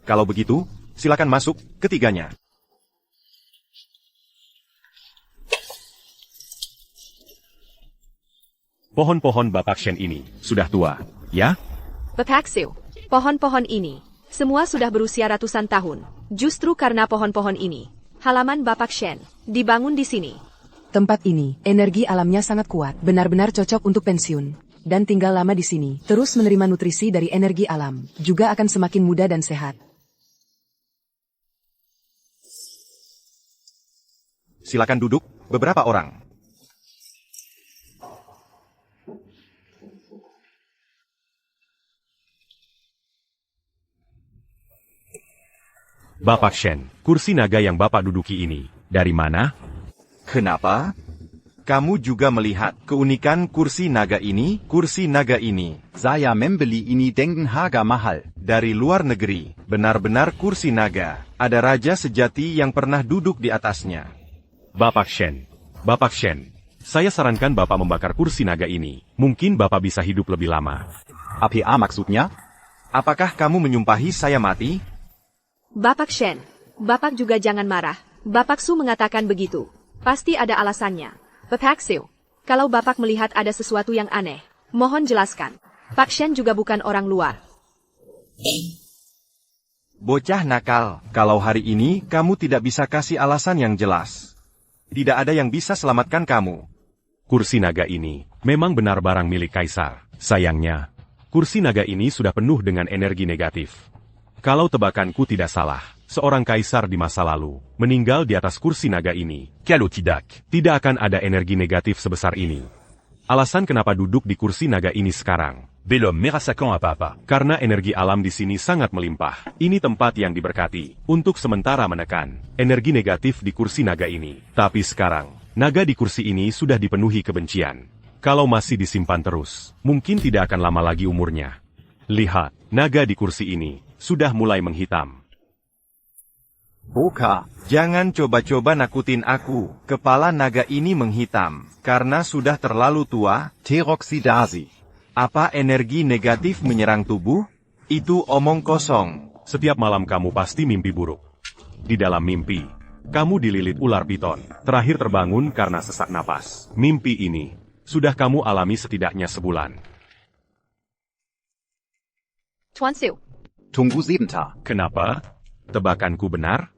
Kalau begitu, silakan masuk ketiganya. Pohon-pohon Bapak Shen ini sudah tua, ya? Bapak Su, pohon-pohon ini, semua sudah berusia ratusan tahun. Justru karena pohon-pohon ini, halaman Bapak Shen, dibangun di sini. Tempat ini, energi alamnya sangat kuat, benar-benar cocok untuk pensiun. Dan tinggal lama di sini, terus menerima nutrisi dari energi alam, juga akan semakin muda dan sehat. Silakan duduk, beberapa orang. Bapak Shen, kursi naga yang Bapak duduki ini, dari mana? Kenapa? Kamu juga melihat keunikan kursi naga ini? Kursi naga ini Saya membeli ini dengan harga mahal. dari luar negeri. Benar-benar kursi naga. Ada raja sejati yang pernah duduk di atasnya. Bapak Shen, saya sarankan Bapak membakar kursi naga ini. Mungkin Bapak bisa hidup lebih lama. APA maksudnya? Apakah kamu menyumpahi saya mati? Bapak Shen, Bapak juga jangan marah. Bapak Su mengatakan begitu. Pasti ada alasannya. Bapak Su, kalau Bapak melihat ada sesuatu yang aneh, mohon jelaskan. Pak Shen juga bukan orang luar. Bocah nakal, kalau hari ini kamu tidak bisa kasih alasan yang jelas. Tidak ada yang bisa selamatkan kamu. Kursi naga ini memang benar barang milik kaisar. Sayangnya, kursi naga ini sudah penuh dengan energi negatif. Kalau tebakanku tidak salah, seorang kaisar di masa lalu meninggal di atas kursi naga ini. Kalau tidak, Tidak akan ada energi negatif sebesar ini. Alasan kenapa duduk di kursi naga ini sekarang? belum merasakan apa-apa. Karena energi alam di sini sangat melimpah. Ini tempat yang diberkati untuk sementara menekan energi negatif di kursi naga ini. Tapi sekarang, naga di kursi ini sudah dipenuhi kebencian. Kalau masih disimpan terus, mungkin tidak akan lama lagi umurnya. Lihat, naga di kursi ini sudah mulai menghitam. Boka, Jangan coba-coba nakutin aku. Kepala naga ini menghitam karena sudah terlalu tua. Teroksidasi. Apa energi negatif menyerang tubuh? Itu omong kosong. Setiap malam kamu pasti mimpi buruk. Di dalam mimpi, kamu dililit ular piton. Terakhir terbangun karena sesak napas. Mimpi ini sudah kamu alami setidaknya sebulan. Tuan Su, Tunggu sebentar. Kenapa? Tebakanku benar?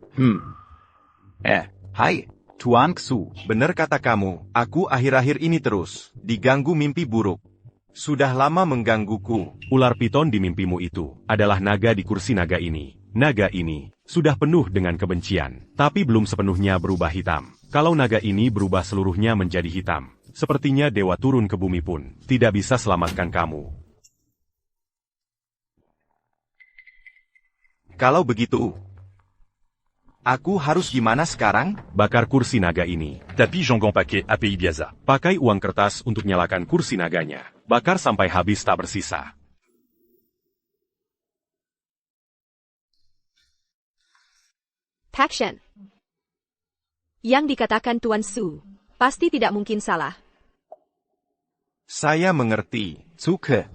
Hai, Tuan Xu. Benar kata kamu, aku akhir-akhir ini terus diganggu mimpi buruk. Sudah lama menggangguku. Ular piton di mimpimu itu adalah naga di kursi naga ini. Naga ini sudah penuh dengan kebencian, tapi belum sepenuhnya berubah hitam. Kalau naga ini berubah seluruhnya menjadi hitam, sepertinya dewa turun ke bumi pun tidak bisa selamatkan kamu. Kalau begitu, aku harus gimana sekarang? Bakar kursi naga ini. Tapi Jongon pakai API biasa. Pakai uang kertas untuk nyalakan kursi naganya. Bakar sampai habis tak bersisa. Pak Shen. Yang dikatakan Tuan Su, pasti tidak mungkin salah. Saya mengerti. Zuke.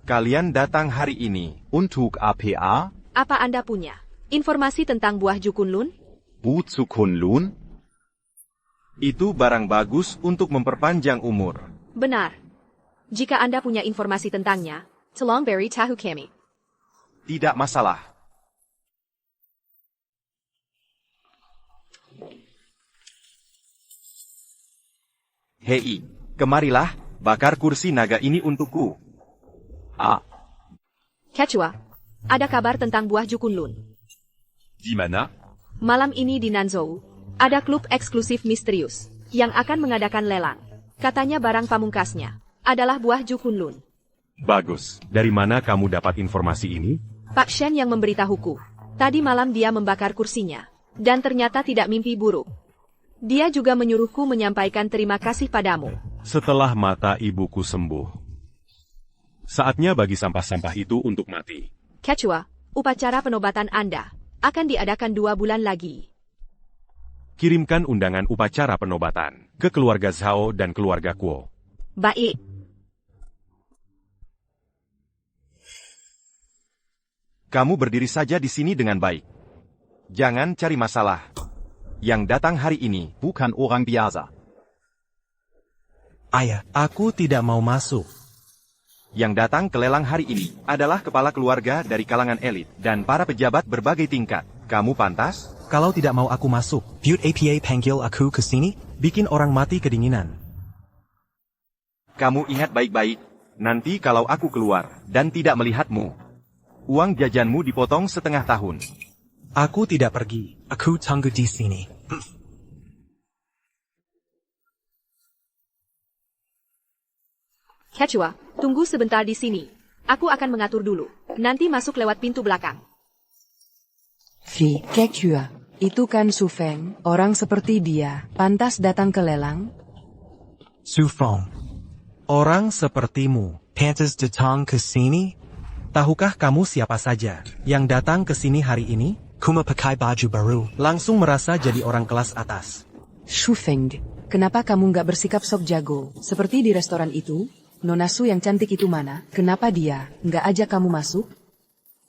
Kalian datang hari ini. Untuk APA? Apa Anda punya informasi tentang buah Jukunlun? Bu zu Kunlun? Itu barang bagus untuk memperpanjang umur. Benar. Jika Anda punya informasi tentangnya, tolong beri tahu kami. Tidak masalah. Hei, kemarilah, bakar kursi naga ini untukku. Kecua, ada kabar tentang buah Jukunlun. Di mana? Malam ini di Nanzhou, ada klub eksklusif misterius yang akan mengadakan lelang. Katanya barang pamungkasnya adalah buah Jukunlun. Bagus. Dari mana kamu dapat informasi ini? Pak Shen yang memberitahuku. Tadi malam dia membakar kursinya, dan ternyata tidak mimpi buruk. Dia juga menyuruhku menyampaikan terima kasih padamu. Setelah mata ibuku sembuh. Saatnya bagi sampah-sampah itu untuk mati. Kecua, upacara penobatan Anda akan diadakan 2 bulan lagi. Kirimkan undangan upacara penobatan ke keluarga Zhao dan keluarga Kuo. Baik. Kamu berdiri saja di sini dengan baik. Jangan cari masalah. Yang datang hari ini bukan orang biasa. Ayah, aku tidak mau masuk. Yang datang ke lelang hari ini adalah kepala keluarga dari kalangan elit dan para pejabat berbagai tingkat. Kamu pantas? Kalau tidak mau aku masuk, Butte apa panggil aku ke sini? bikin orang mati kedinginan. Kamu ingat baik-baik, nanti kalau aku keluar dan tidak melihatmu, uang jajanmu dipotong setengah tahun. Aku tidak pergi. Aku tunggu di sini. Quechua, tunggu sebentar di sini. Aku akan mengatur dulu. Nanti masuk lewat pintu belakang. Quechua, itu kan Su Feng, orang seperti dia, pantas datang ke lelang? Su Feng, Orang sepertimu. pantas datang ke sini? Tahukah kamu siapa saja yang datang ke sini hari ini? Kuma pakai baju baru. Langsung merasa jadi orang kelas atas. Su Feng, kenapa kamu nggak bersikap sok jago, seperti di restoran itu? Nona Su yang cantik itu mana? Kenapa dia nggak ajak kamu masuk?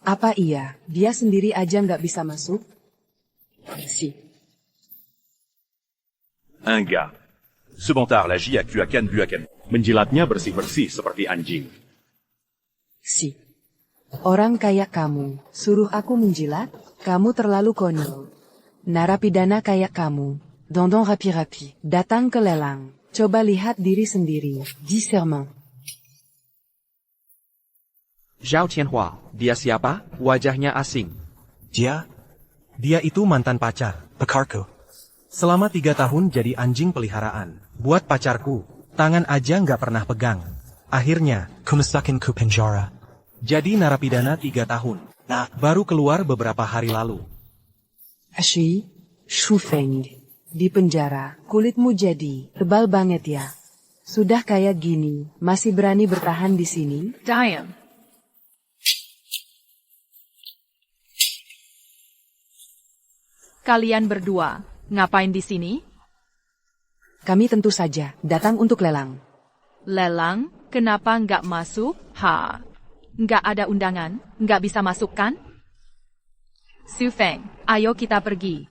Apa iya, dia sendiri aja nggak bisa masuk? Si. Un gars. Ce bantard l'agit à Kuakan Buakan. Menjilatnya bersih-bersih seperti anjing. Si. Orang kayak kamu, suruh aku menjilat? Kamu terlalu konyol. Narapidana kayak kamu, dondong rapi-rapi, datang ke lelang. Coba lihat diri sendiri, discernment. Zhao Tianhua, dia siapa? Wajahnya asing. Dia itu mantan pacar. Pakarku. Selama 3 tahun jadi anjing peliharaan. Buat pacarku, tangan aja nggak pernah pegang. Akhirnya, Kumasakin ku penjara. jadi narapidana 3 tahun. Nah, baru keluar beberapa hari lalu. Ashi, Su Feng, di penjara, kulitmu jadi tebal banget ya. Sudah kayak gini, masih berani bertahan di sini? Diam. Kalian berdua, ngapain di sini? Kami tentu saja datang untuk lelang. Lelang? Kenapa nggak masuk? Nggak ada undangan? Nggak bisa masuk kan? Su Feng, ayo kita pergi.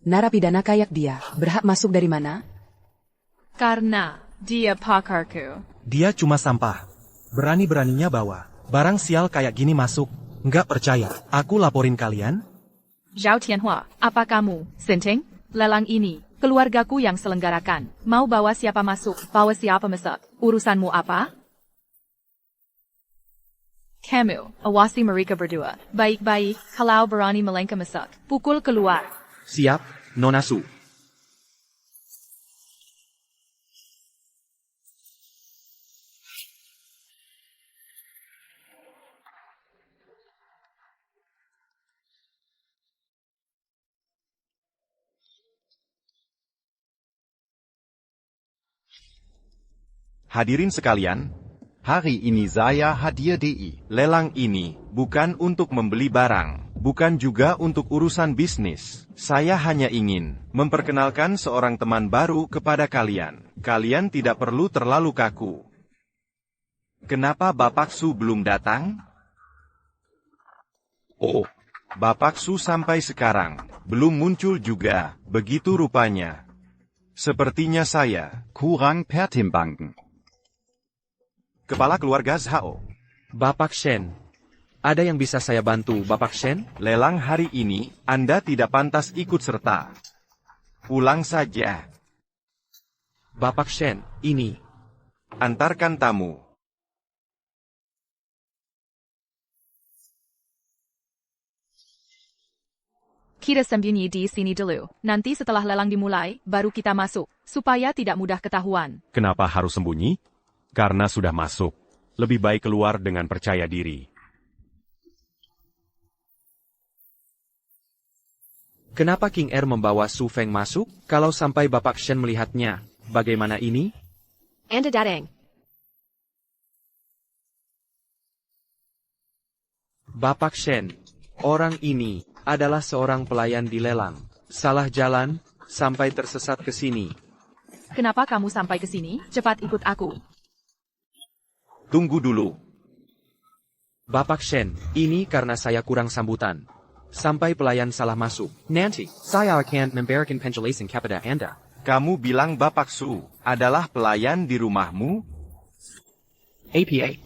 Narapidana kayak dia, berhak masuk dari mana? Karena dia pakarku. Dia cuma sampah. Berani-beraninya bawa barang sial kayak gini masuk. Nggak percaya, aku laporin kalian. Zhao Tianhua, apa kamu, Sinting? Lelang ini, keluargaku yang selenggarakan. Mau bawa siapa masuk, bawa siapa masuk. Urusanmu apa? Kamu, awasi mereka berdua. Baik-baik, kalau berani melengka masuk. Pukul keluar. Siap, Nona Su. Hadirin sekalian, Hari ini saya hadir di lelang ini bukan untuk membeli barang, bukan juga untuk urusan bisnis. Saya hanya ingin memperkenalkan seorang teman baru kepada kalian. Kalian tidak perlu terlalu kaku. Kenapa Bapak Su belum datang? Oh, Bapak Su sampai sekarang belum muncul juga. Begitu rupanya. Sepertinya saya kurang pertimbangkan. Kepala keluarga Zhao. Bapak Shen. Ada yang bisa saya bantu, Bapak Shen? Lelang hari ini, Anda tidak pantas ikut serta. Pulang saja. Bapak Shen, ini. Antarkan tamu. Kita sembunyi di sini dulu. Nanti setelah lelang dimulai, baru kita masuk. Supaya tidak mudah ketahuan. Kenapa harus sembunyi? Karena sudah masuk. Lebih baik keluar dengan percaya diri. Kenapa King Er membawa Su Feng masuk? Kalau sampai Bapak Shen melihatnya, bagaimana ini? Anda datang. Bapak Shen, orang ini adalah seorang pelayan di lelang. Salah jalan, sampai tersesat ke sini. Kenapa kamu sampai ke sini? Cepat ikut aku. Tunggu dulu. Bapak Shen, ini karena saya kurang sambutan. Sampai pelayan salah masuk. Nanti, saya akan memberikan penjelasan kepada Anda. Kamu bilang Bapak Su adalah pelayan di rumahmu? APA.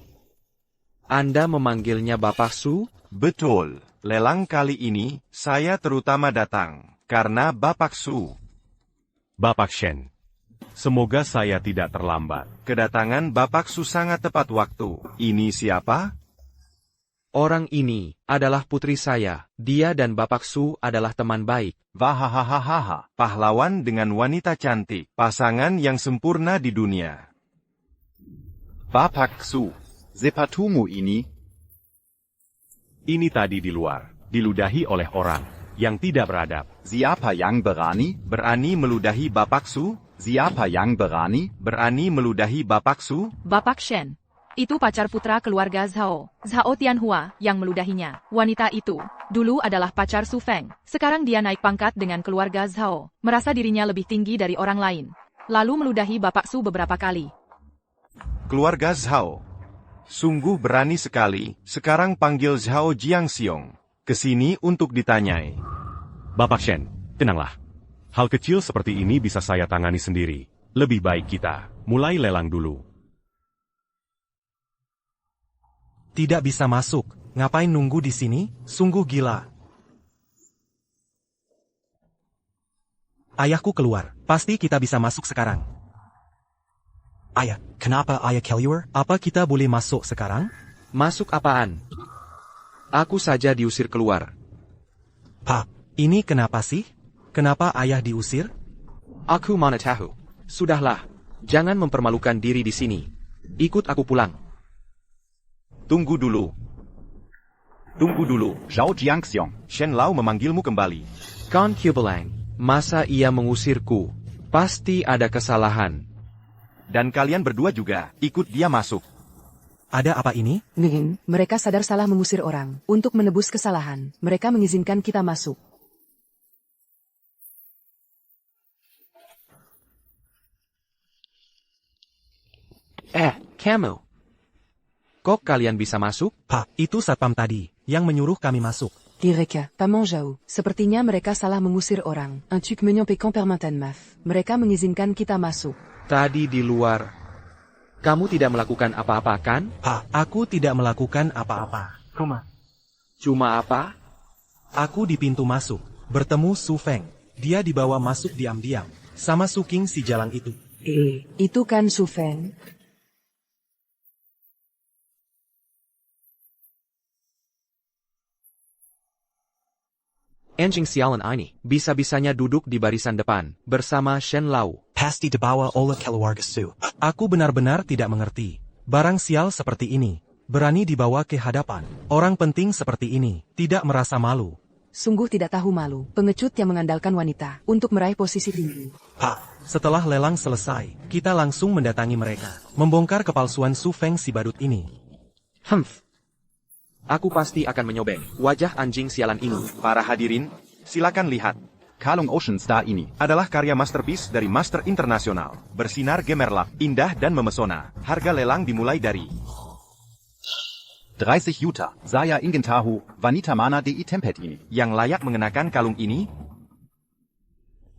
Anda memanggilnya Bapak Su? Betul. Lelang kali ini, saya terutama datang karena Bapak Su. Bapak Shen. Semoga saya tidak terlambat. Kedatangan Bapak Su sangat tepat waktu. Ini siapa? Orang ini adalah putri saya. Dia dan Bapak Su adalah teman baik. Wahahaha, pahlawan dengan wanita cantik. Pasangan yang sempurna di dunia. Bapak Su, sepatumu ini? Ini tadi di luar, diludahi oleh orang yang tidak beradab. Siapa yang berani? Berani meludahi Bapak Su? Siapa yang berani? Berani meludahi Bapak Su? Bapak Shen. Itu pacar putra keluarga Zhao, Zhao Tianhua, yang meludahinya. Wanita itu, dulu adalah pacar Su Feng. Sekarang dia naik pangkat dengan keluarga Zhao, merasa dirinya lebih tinggi dari orang lain. Lalu meludahi Bapak Su beberapa kali. Keluarga Zhao. Sungguh berani sekali. Sekarang panggil Zhao Jiangxiong ke sini untuk ditanyai. Bapak Shen, tenanglah. Hal kecil seperti ini bisa saya tangani sendiri. Lebih baik kita mulai lelang dulu. Tidak bisa masuk. Ngapain nunggu di sini? Sungguh gila. Ayahku keluar. Pasti kita bisa masuk sekarang. Ayah, kenapa ayah keluar? Apa kita boleh masuk sekarang? Masuk apaan? Aku saja diusir keluar. Pak, ini kenapa sih? Kenapa ayah diusir? Aku mana tahu. Sudahlah. Jangan mempermalukan diri di sini. Ikut aku pulang. Tunggu dulu. Tunggu dulu. Zhao Jiangxiong. Shen Lao memanggilmu kembali. Kan Qiubelang, masa ia mengusirku? Pasti ada kesalahan. Dan kalian berdua juga, ikut dia masuk. Ada apa ini? Mereka sadar salah mengusir orang. Untuk menebus kesalahan, mereka mengizinkan kita masuk. Kamu. Kok kalian bisa masuk? Pak, itu satpam tadi, yang menyuruh kami masuk. Direka, Paman Zhao. Sepertinya mereka salah mengusir orang. Un truc menyampaikan permanent maf. Mereka mengizinkan kita masuk. Tadi di luar. Kamu tidak melakukan apa-apa kan? Pak, aku tidak melakukan apa-apa. Cuma apa? Aku di pintu masuk, bertemu Su Feng. Dia dibawa masuk diam-diam, sama Su Qing si jalang itu. Itu kan Su Feng? Anjing sialan ini, bisa-bisanya duduk di barisan depan, bersama Shen Lao. Pasti dibawa oleh keluarga Su. Aku benar-benar tidak mengerti. Barang sial seperti ini, berani dibawa ke hadapan. Orang penting seperti ini, tidak merasa malu. Sungguh tidak tahu malu, pengecut yang mengandalkan wanita, untuk meraih posisi tinggi. Pak, setelah lelang selesai, kita langsung mendatangi mereka, membongkar kepalsuan Su Feng si badut ini. Aku pasti akan menyobek wajah anjing sialan ini. Para hadirin, silakan lihat. Kalung Ocean Star ini Adalah karya masterpiece dari Master Internasional. Bersinar gemerlap, indah dan memesona. Harga lelang dimulai dari 30 Juta. Saya ingin tahu wanita mana di tempat ini. yang layak mengenakan kalung ini.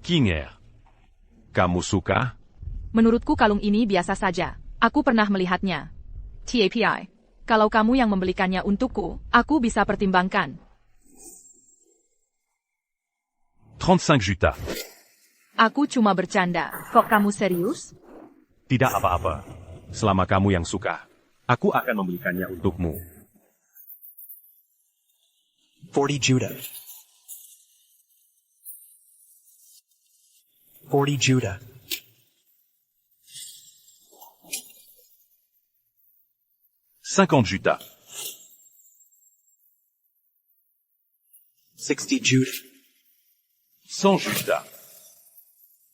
Kinger. Kamu suka? Menurutku kalung ini biasa saja. Aku pernah melihatnya. TAPI. Kalau kamu yang membelikannya untukku, aku bisa pertimbangkan. 35 juta. Aku cuma bercanda. Kok kamu serius? Tidak apa-apa. Selama kamu yang suka, aku akan membelikannya untukmu. 40 juta. 40 juta. 50 juta. 60 juta. 100 juta.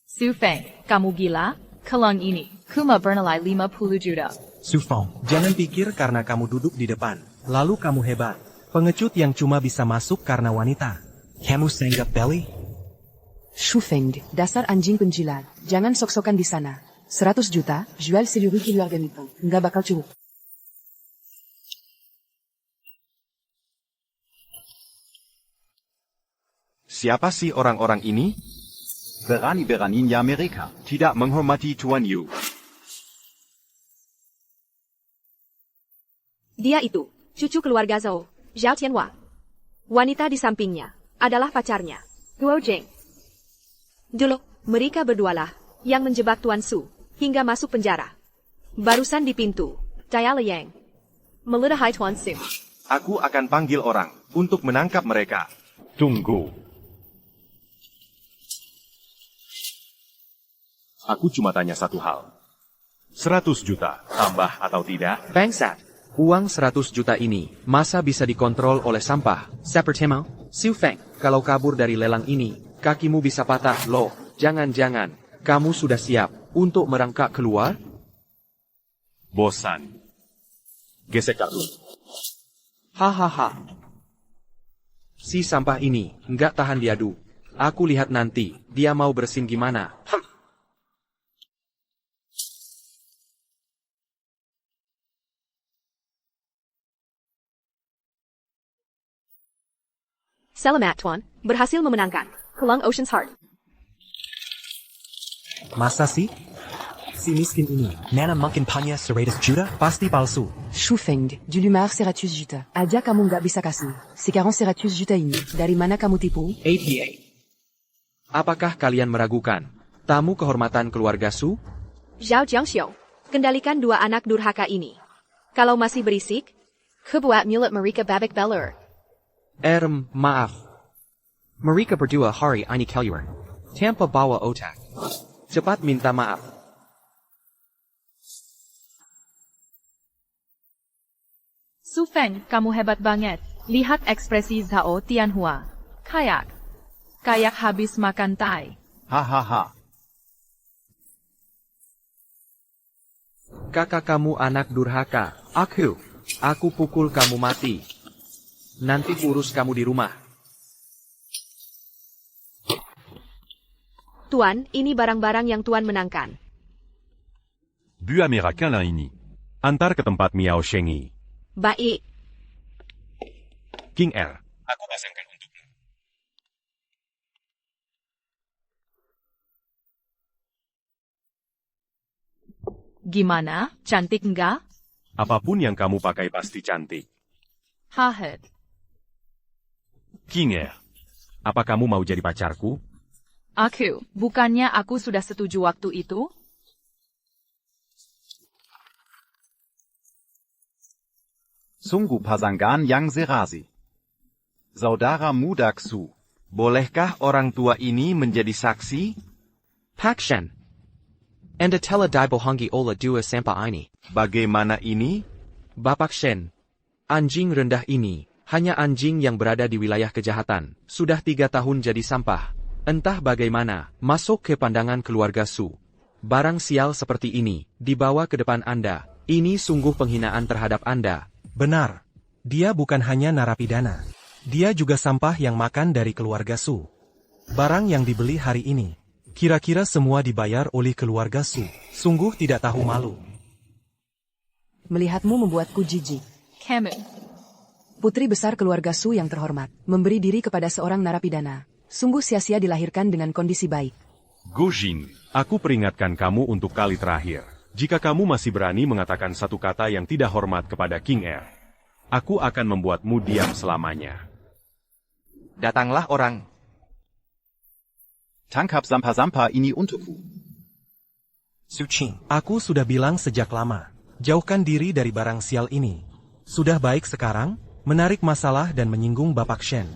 Su Feng, kamu gila? Kalung ini, kuma bernilai 50 juta. Su Feng, jangan pikir karena kamu duduk di depan, lalu kamu hebat. Pengecut yang cuma bisa masuk karena wanita. Kamu sanggap beli? Su Feng, dasar anjing penjilat. Jangan sok-sokan di sana. 100 juta, jual seluruh keluarga Nippon. Nggak bakal cukup. Siapa sih orang-orang ini? Berani-beraninya mereka. Tidak menghormati Tuan Yu. Dia itu, cucu keluarga Zhou, Zhao Tianhua. Wanita di sampingnya adalah pacarnya, Guo Jing. Dulu, mereka berdualah yang menjebak Tuan Su hingga masuk penjara. Barusan di pintu, Dia Liang meludahi Tuan Su. Aku akan panggil orang untuk menangkap mereka. Tunggu. Aku cuma tanya satu hal. 100 juta, tambah atau tidak? Bangsat. Uang 100 juta ini, masa bisa dikontrol oleh sampah? Seperti Siu Feng, kalau kabur dari lelang ini, kakimu bisa patah loh. Jangan-jangan, kamu sudah siap untuk merangkak keluar? Bosan. Gesek kartu. Hahaha. Si sampah ini, nggak tahan diadu. Aku lihat nanti, dia mau bersin gimana. Selamat Tuan, berhasil memenangkan Kelang Ocean's Heart. Masa sih? Si miskin ini, Nana Mungkinpanya 100 juta? pasti palsu. Shu Feng, du Lumar 100 juta. Aja kamu nggak bisa kasih. Si 100 juta ini, dari mana kamu tipu? APA. Apakah kalian meragukan tamu kehormatan keluarga Su? Zhao Jiangxiu, kendalikan dua anak durhaka ini. Kalau masih berisik, kebuat mulut mereka babak belur. Maaf. Mereka berdua hari ini keluar. Tanpa bawa otak. Cepat minta maaf. Su Feng, kamu hebat banget. Lihat ekspresi Zhao Tianhua. Kayak habis makan tai. Hahaha. Kakak kamu anak durhaka. Aku pukul kamu mati. Nanti urus kamu di rumah. Tuan, ini barang-barang yang Tuan menangkan. Bu américain là ini. Antar ke tempat Miao Shengi. Baik. King R. Aku pasangkan untukmu. Gimana? Cantik enggak? Apapun yang kamu pakai pasti cantik. Hahet. King R. Apa kamu mau jadi pacarku? Bukannya aku sudah setuju waktu itu? Sungguh pasangan yang serasi. Saudara muda Su. Bolehkah orang tua ini menjadi saksi? Pak Shen. Anda telah dibohongi oleh dua sampah ini. Bagaimana ini? Bapak Shen. Anjing rendah ini, hanya anjing yang berada di wilayah kejahatan. Sudah 3 tahun jadi sampah. Entah bagaimana, masuk ke pandangan keluarga Su. Barang sial seperti ini, dibawa ke depan Anda. Ini sungguh penghinaan terhadap Anda. Benar. Dia bukan hanya narapidana. Dia juga sampah yang makan dari keluarga Su. Barang yang dibeli hari ini, kira-kira semua dibayar oleh keluarga Su. Sungguh tidak tahu malu. Melihatmu membuatku jijik. Kamu. Putri besar keluarga Su yang terhormat, memberi diri kepada seorang narapidana. Sungguh sia-sia dilahirkan dengan kondisi baik. Gojin, aku peringatkan kamu untuk kali terakhir. Jika kamu masih berani mengatakan satu kata yang tidak hormat kepada King R, aku akan membuatmu diam selamanya. Datanglah orang. Tangkap sampah-sampah ini untukku. Su Qing, aku sudah bilang sejak lama. Jauhkan diri dari barang sial ini. Sudah baik sekarang, menarik masalah dan menyinggung Bapak Shen.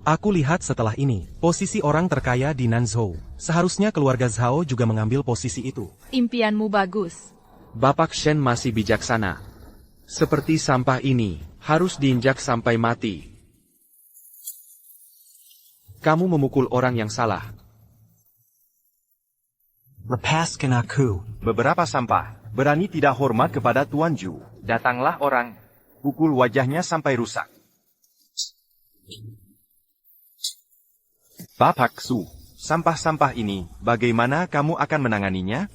Aku lihat setelah ini, posisi orang terkaya di Nanzhou. Seharusnya keluarga Zhao juga mengambil posisi itu. Impianmu bagus. Bapak Shen masih bijaksana. Seperti sampah ini, harus diinjak sampai mati. Kamu memukul orang yang salah. Lepaskan aku. Beberapa sampah berani tidak hormat kepada Tuan Ju. Datanglah orang. Pukul wajahnya sampai rusak. Bapak Su, sampah-sampah ini, bagaimana kamu akan menanganinya?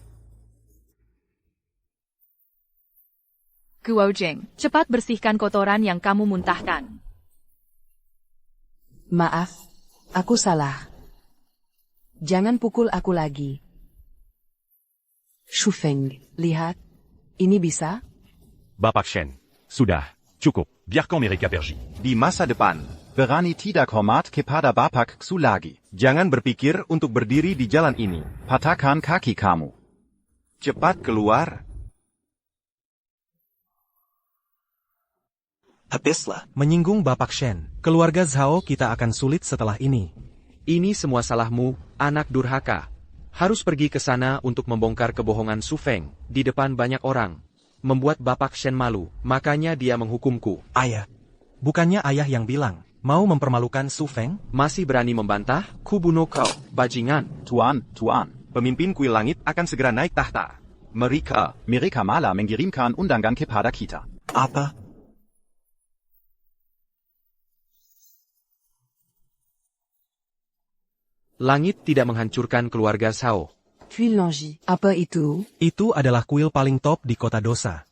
Guo Jing, cepat bersihkan kotoran yang kamu muntahkan. Maaf, Aku salah. Jangan pukul aku lagi. Shu Feng, lihat. Ini bisa? Bapak Shen, sudah, cukup. Biarkan mereka pergi. Di masa depan, Berani tidak hormat kepada Bapak Xu lagi. jangan berpikir untuk berdiri di jalan ini. Patahkan kaki kamu. Cepat keluar. Habislah. Menyinggung Bapak Shen, keluarga Zhao kita akan sulit setelah ini. Ini semua salahmu, anak durhaka. Harus pergi ke sana untuk membongkar kebohongan Su Feng di depan banyak orang. Membuat Bapak Shen malu, makanya dia menghukumku. Ayah. Bukannya ayah yang bilang, mau mempermalukan Su Feng? Masih berani membantah? Ku bunuh kau, bajingan. Tuan, Pemimpin kuil langit akan segera naik tahta. mereka malah mengirimkan undangan kepada kita. Apa? Langit tidak menghancurkan keluarga Zhao. Kuil Langji. Apa itu? Itu adalah kuil paling top di kota Dosa.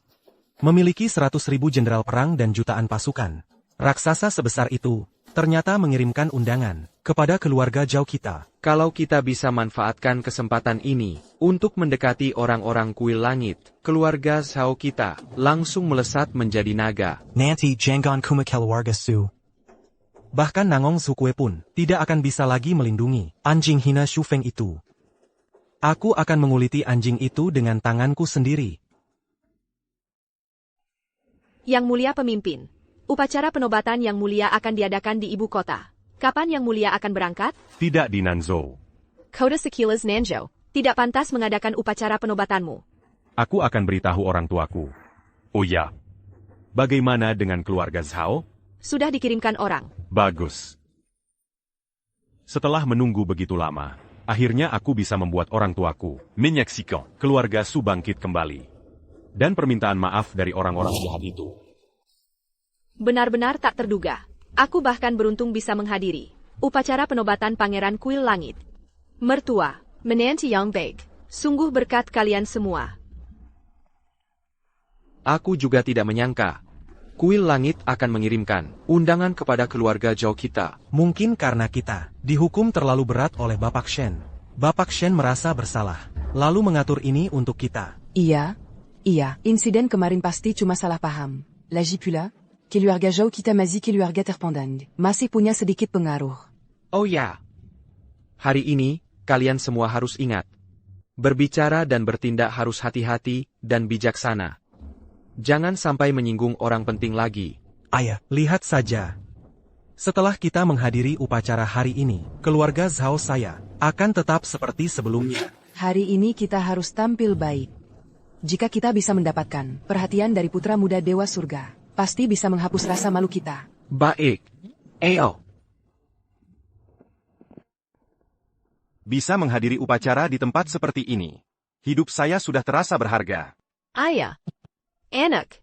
Memiliki 100.000 jenderal perang dan jutaan pasukan. Raksasa sebesar itu, ternyata mengirimkan undangan kepada keluarga Zhao kita. Kalau kita bisa manfaatkan kesempatan ini untuk mendekati orang-orang kuil langit, keluarga Zhao kita langsung melesat menjadi naga. Nanti jangan kumakel warga Su. Bahkan Nangong Sukue pun tidak akan bisa lagi melindungi anjing hina Shu Feng itu. Aku akan menguliti anjing itu dengan tanganku sendiri. Yang mulia pemimpin, upacara penobatan yang mulia akan diadakan di ibu kota. Kapan yang mulia akan berangkat? Tidak di Nanzhou. Kota Sekilas Nanzhou, tidak pantas mengadakan upacara penobatanmu. Aku akan beritahu orang tuaku. Oh ya. Bagaimana dengan keluarga Zhao? Sudah dikirimkan orang. Bagus. Setelah menunggu begitu lama, akhirnya aku bisa membuat orang tuaku, Menyaksikan. keluarga Su bangkit kembali. Dan permintaan maaf dari orang-orang jahat itu. Benar-benar tak terduga. Aku bahkan beruntung bisa menghadiri upacara penobatan Pangeran Kuil Langit. Mertua, menantu yang baik, sungguh berkat kalian semua. Aku juga tidak menyangka. Kuil Langit akan mengirimkan undangan kepada keluarga Zhao kita. Mungkin karena kita dihukum terlalu berat oleh Bapak Shen. Bapak Shen merasa bersalah, lalu mengatur ini untuk kita. Iya. Insiden kemarin pasti cuma salah paham. Lagi pula, keluarga Zhao kita masih keluarga terpandang. Masih punya sedikit pengaruh. Oh ya. Hari ini, kalian semua harus ingat. Berbicara dan bertindak harus hati-hati dan bijaksana. Jangan sampai menyinggung orang penting lagi. Ayah, lihat saja. Setelah kita menghadiri upacara hari ini, keluarga Zhao saya akan tetap seperti sebelumnya. Hari ini kita harus tampil baik. Jika kita bisa mendapatkan perhatian dari putra muda Dewa Surga, pasti bisa menghapus rasa malu kita. Baik. Ayo. Bisa menghadiri upacara di tempat seperti ini. Hidup saya sudah terasa berharga. Ayah. Enak.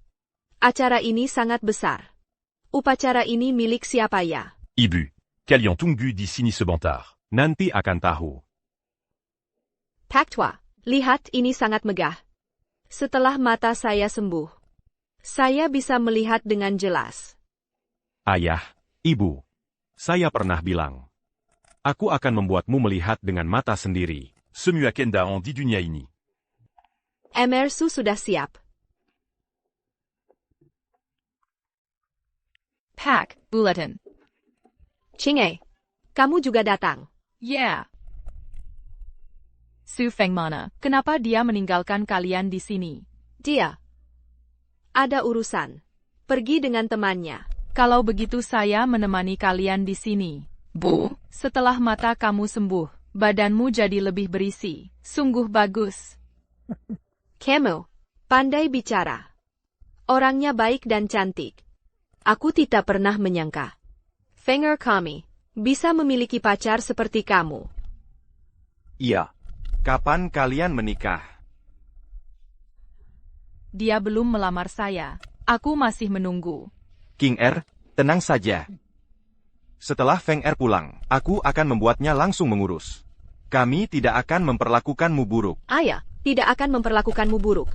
Acara ini sangat besar. Upacara ini milik siapa ya? Ibu. Kalian tunggu di sini sebentar. Nanti akan tahu. Paktwa, lihat ini sangat megah. Setelah mata saya sembuh, saya bisa melihat dengan jelas. Ayah, ibu. Saya pernah bilang. Aku akan membuatmu melihat dengan mata sendiri. Semua kendaan di dunia ini. Emersu sudah siap. Pack, Bulletin. Chinge, kamu juga datang. Yeah. Su Feng mana? Kenapa dia meninggalkan kalian di sini? Dia. Ada urusan. Pergi dengan temannya. Kalau begitu saya menemani kalian di sini. Bu, setelah mata kamu sembuh, badanmu jadi lebih berisi. Sungguh bagus. Kamu, pandai bicara. Orangnya baik dan cantik. Aku tidak pernah menyangka. Fenger kami, bisa memiliki pacar seperti kamu. Iya. Kapan kalian menikah? Dia belum melamar saya. Aku masih menunggu. King Er, tenang saja. Setelah Feng Er pulang, aku akan membuatnya langsung mengurus. Kami tidak akan memperlakukanmu buruk. Ayah, tidak akan memperlakukanmu buruk.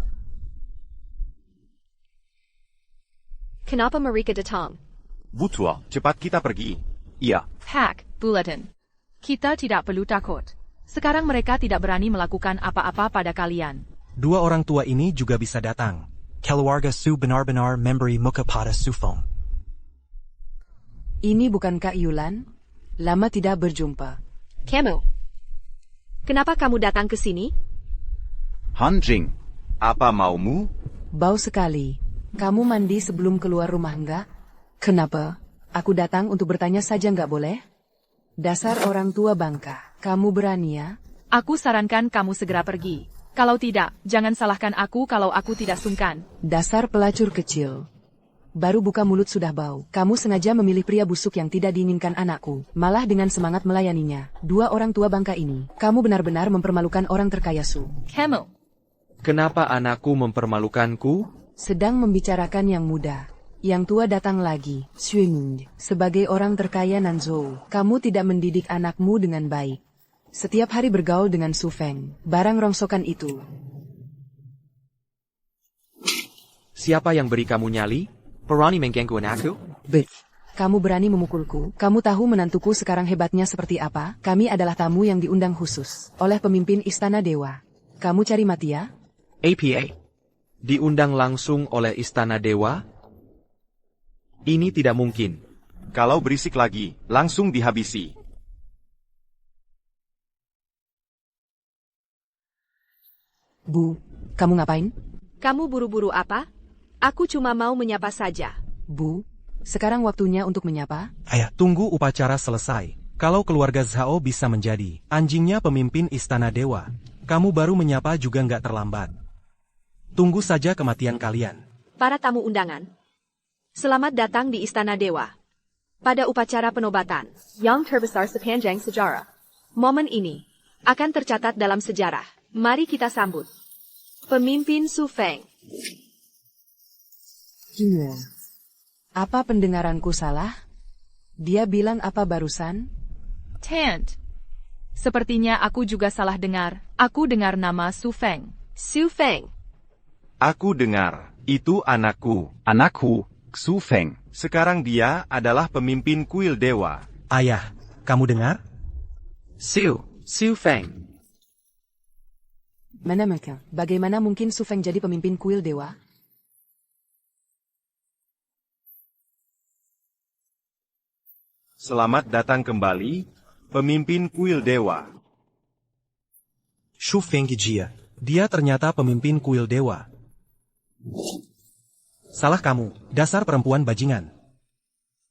Kenapa mereka datang? Vous toi. Cepat kita pergi. Iya. Pack, Bulletin. Kita tidak perlu takut. Sekarang mereka tidak berani melakukan apa-apa pada kalian. Dua orang tua ini juga bisa datang. Keluarga Su benar-benar memberi muka pada Su Feng. Ini bukan Kak Yulan? Lama tidak berjumpa. Kamu. Kenapa kamu datang ke sini? Han Jing. Apa maumu? Bau sekali. Kamu mandi sebelum keluar rumah enggak? Kenapa? Aku datang untuk bertanya saja nggak boleh? Dasar orang tua bangka. Kamu berani ya? Aku sarankan kamu segera pergi. Kalau tidak, jangan salahkan aku kalau aku tidak sungkan. Dasar pelacur kecil. Baru buka mulut sudah bau. Kamu sengaja memilih pria busuk yang tidak diinginkan anakku. Malah dengan semangat melayaninya. Dua orang tua bangka ini. Kamu benar-benar mempermalukan orang terkaya Su. Kamu. Kenapa anakku mempermalukanku? Sedang membicarakan yang muda. Yang tua datang lagi. Xuing. Sebagai orang terkaya Nanzhou, kamu tidak mendidik anakmu dengan baik. Setiap hari bergaul dengan Su Feng. Barang rongsokan itu. Siapa yang beri kamu nyali? Berani mengganggu anakku? Bet. Kamu berani memukulku? Kamu tahu menantuku sekarang hebatnya seperti apa? Kami adalah tamu yang diundang khusus oleh pemimpin Istana Dewa. Kamu cari mati ya? APA. Diundang langsung oleh Istana Dewa? Ini tidak mungkin. Kalau berisik lagi, langsung dihabisi. Bu, kamu ngapain? Kamu buru-buru apa? Aku cuma mau menyapa saja. Bu, sekarang waktunya untuk menyapa? Ayah, tunggu upacara selesai. Kalau keluarga Zhao bisa menjadi anjingnya pemimpin Istana Dewa, kamu baru menyapa juga nggak terlambat. Tunggu saja kematian kalian. Para tamu undangan. Selamat datang di Istana Dewa. Pada upacara penobatan yang terbesar sepanjang sejarah. Momen ini akan tercatat dalam sejarah. Mari kita sambut Pemimpin Su Feng. Iya. Apa pendengaranku salah? Dia bilang apa barusan? Tant. Sepertinya aku juga salah dengar. Aku dengar nama Su Feng. Su Feng. Aku dengar, itu anakku. Anakku, Su Feng. Sekarang dia adalah pemimpin kuil dewa. Ayah, kamu dengar? Su Feng. Mana mereka? Bagaimana mungkin Su Feng jadi pemimpin kuil dewa? Selamat datang kembali, pemimpin kuil dewa. Shu Feng Gijia. Dia ternyata pemimpin kuil dewa. Salah kamu, dasar perempuan bajingan.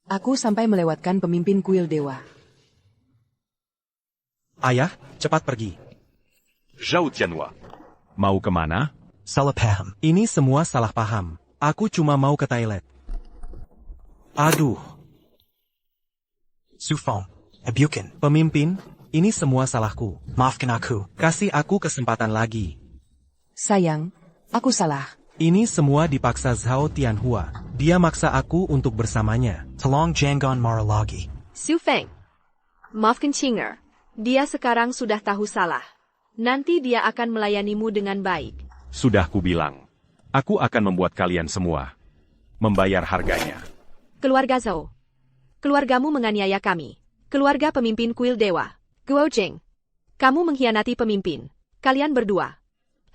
Aku sampai melewatkan pemimpin kuil dewa. Ayah, cepat pergi. Zhao Tianhua. Mau kemana? Salah paham. Ini semua salah paham. Aku cuma mau ke toilet. Aduh. Su Feng. Abuken. Pemimpin, ini semua salahku. Maafkan aku. Kasih aku kesempatan lagi. Sayang, aku salah. Ini semua dipaksa Zhao Tianhua. Dia maksa aku untuk bersamanya. Tolong jangan marah lagi. Su Feng. Maafkan Chinger. Dia sekarang sudah tahu salah. Nanti dia akan melayanimu dengan baik. Sudah kubilang. Aku akan membuat kalian semua membayar harganya. Keluarga Zhao. Keluargamu menganiaya kami. Keluarga pemimpin kuil dewa. Guo Jing. Kamu mengkhianati pemimpin. Kalian berdua.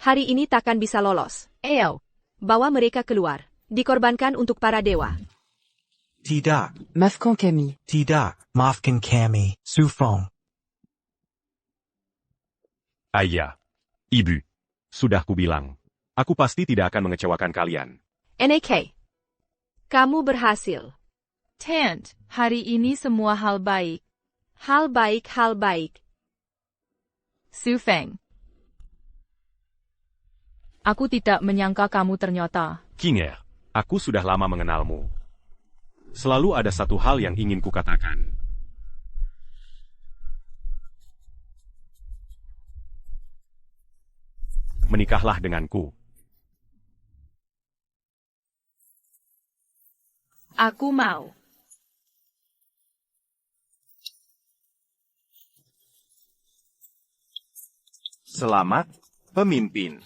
Hari ini takkan bisa lolos. Eo. Bawa mereka keluar. Dikorbankan untuk para dewa. Tidak. Maafkan kami. Tidak. Maafkan kami. Su Feng. Ayah. Ibu. Sudah kubilang. Aku pasti tidak akan mengecewakan kalian. NAK. Kamu berhasil. Tant, hari ini semua hal baik. Hal baik, hal baik. Su Feng. Aku tidak menyangka kamu ternyata. Qinger, aku sudah lama mengenalmu. Selalu ada satu hal yang ingin kukatakan. Menikahlah denganku. Aku mau. Selamat, pemimpin.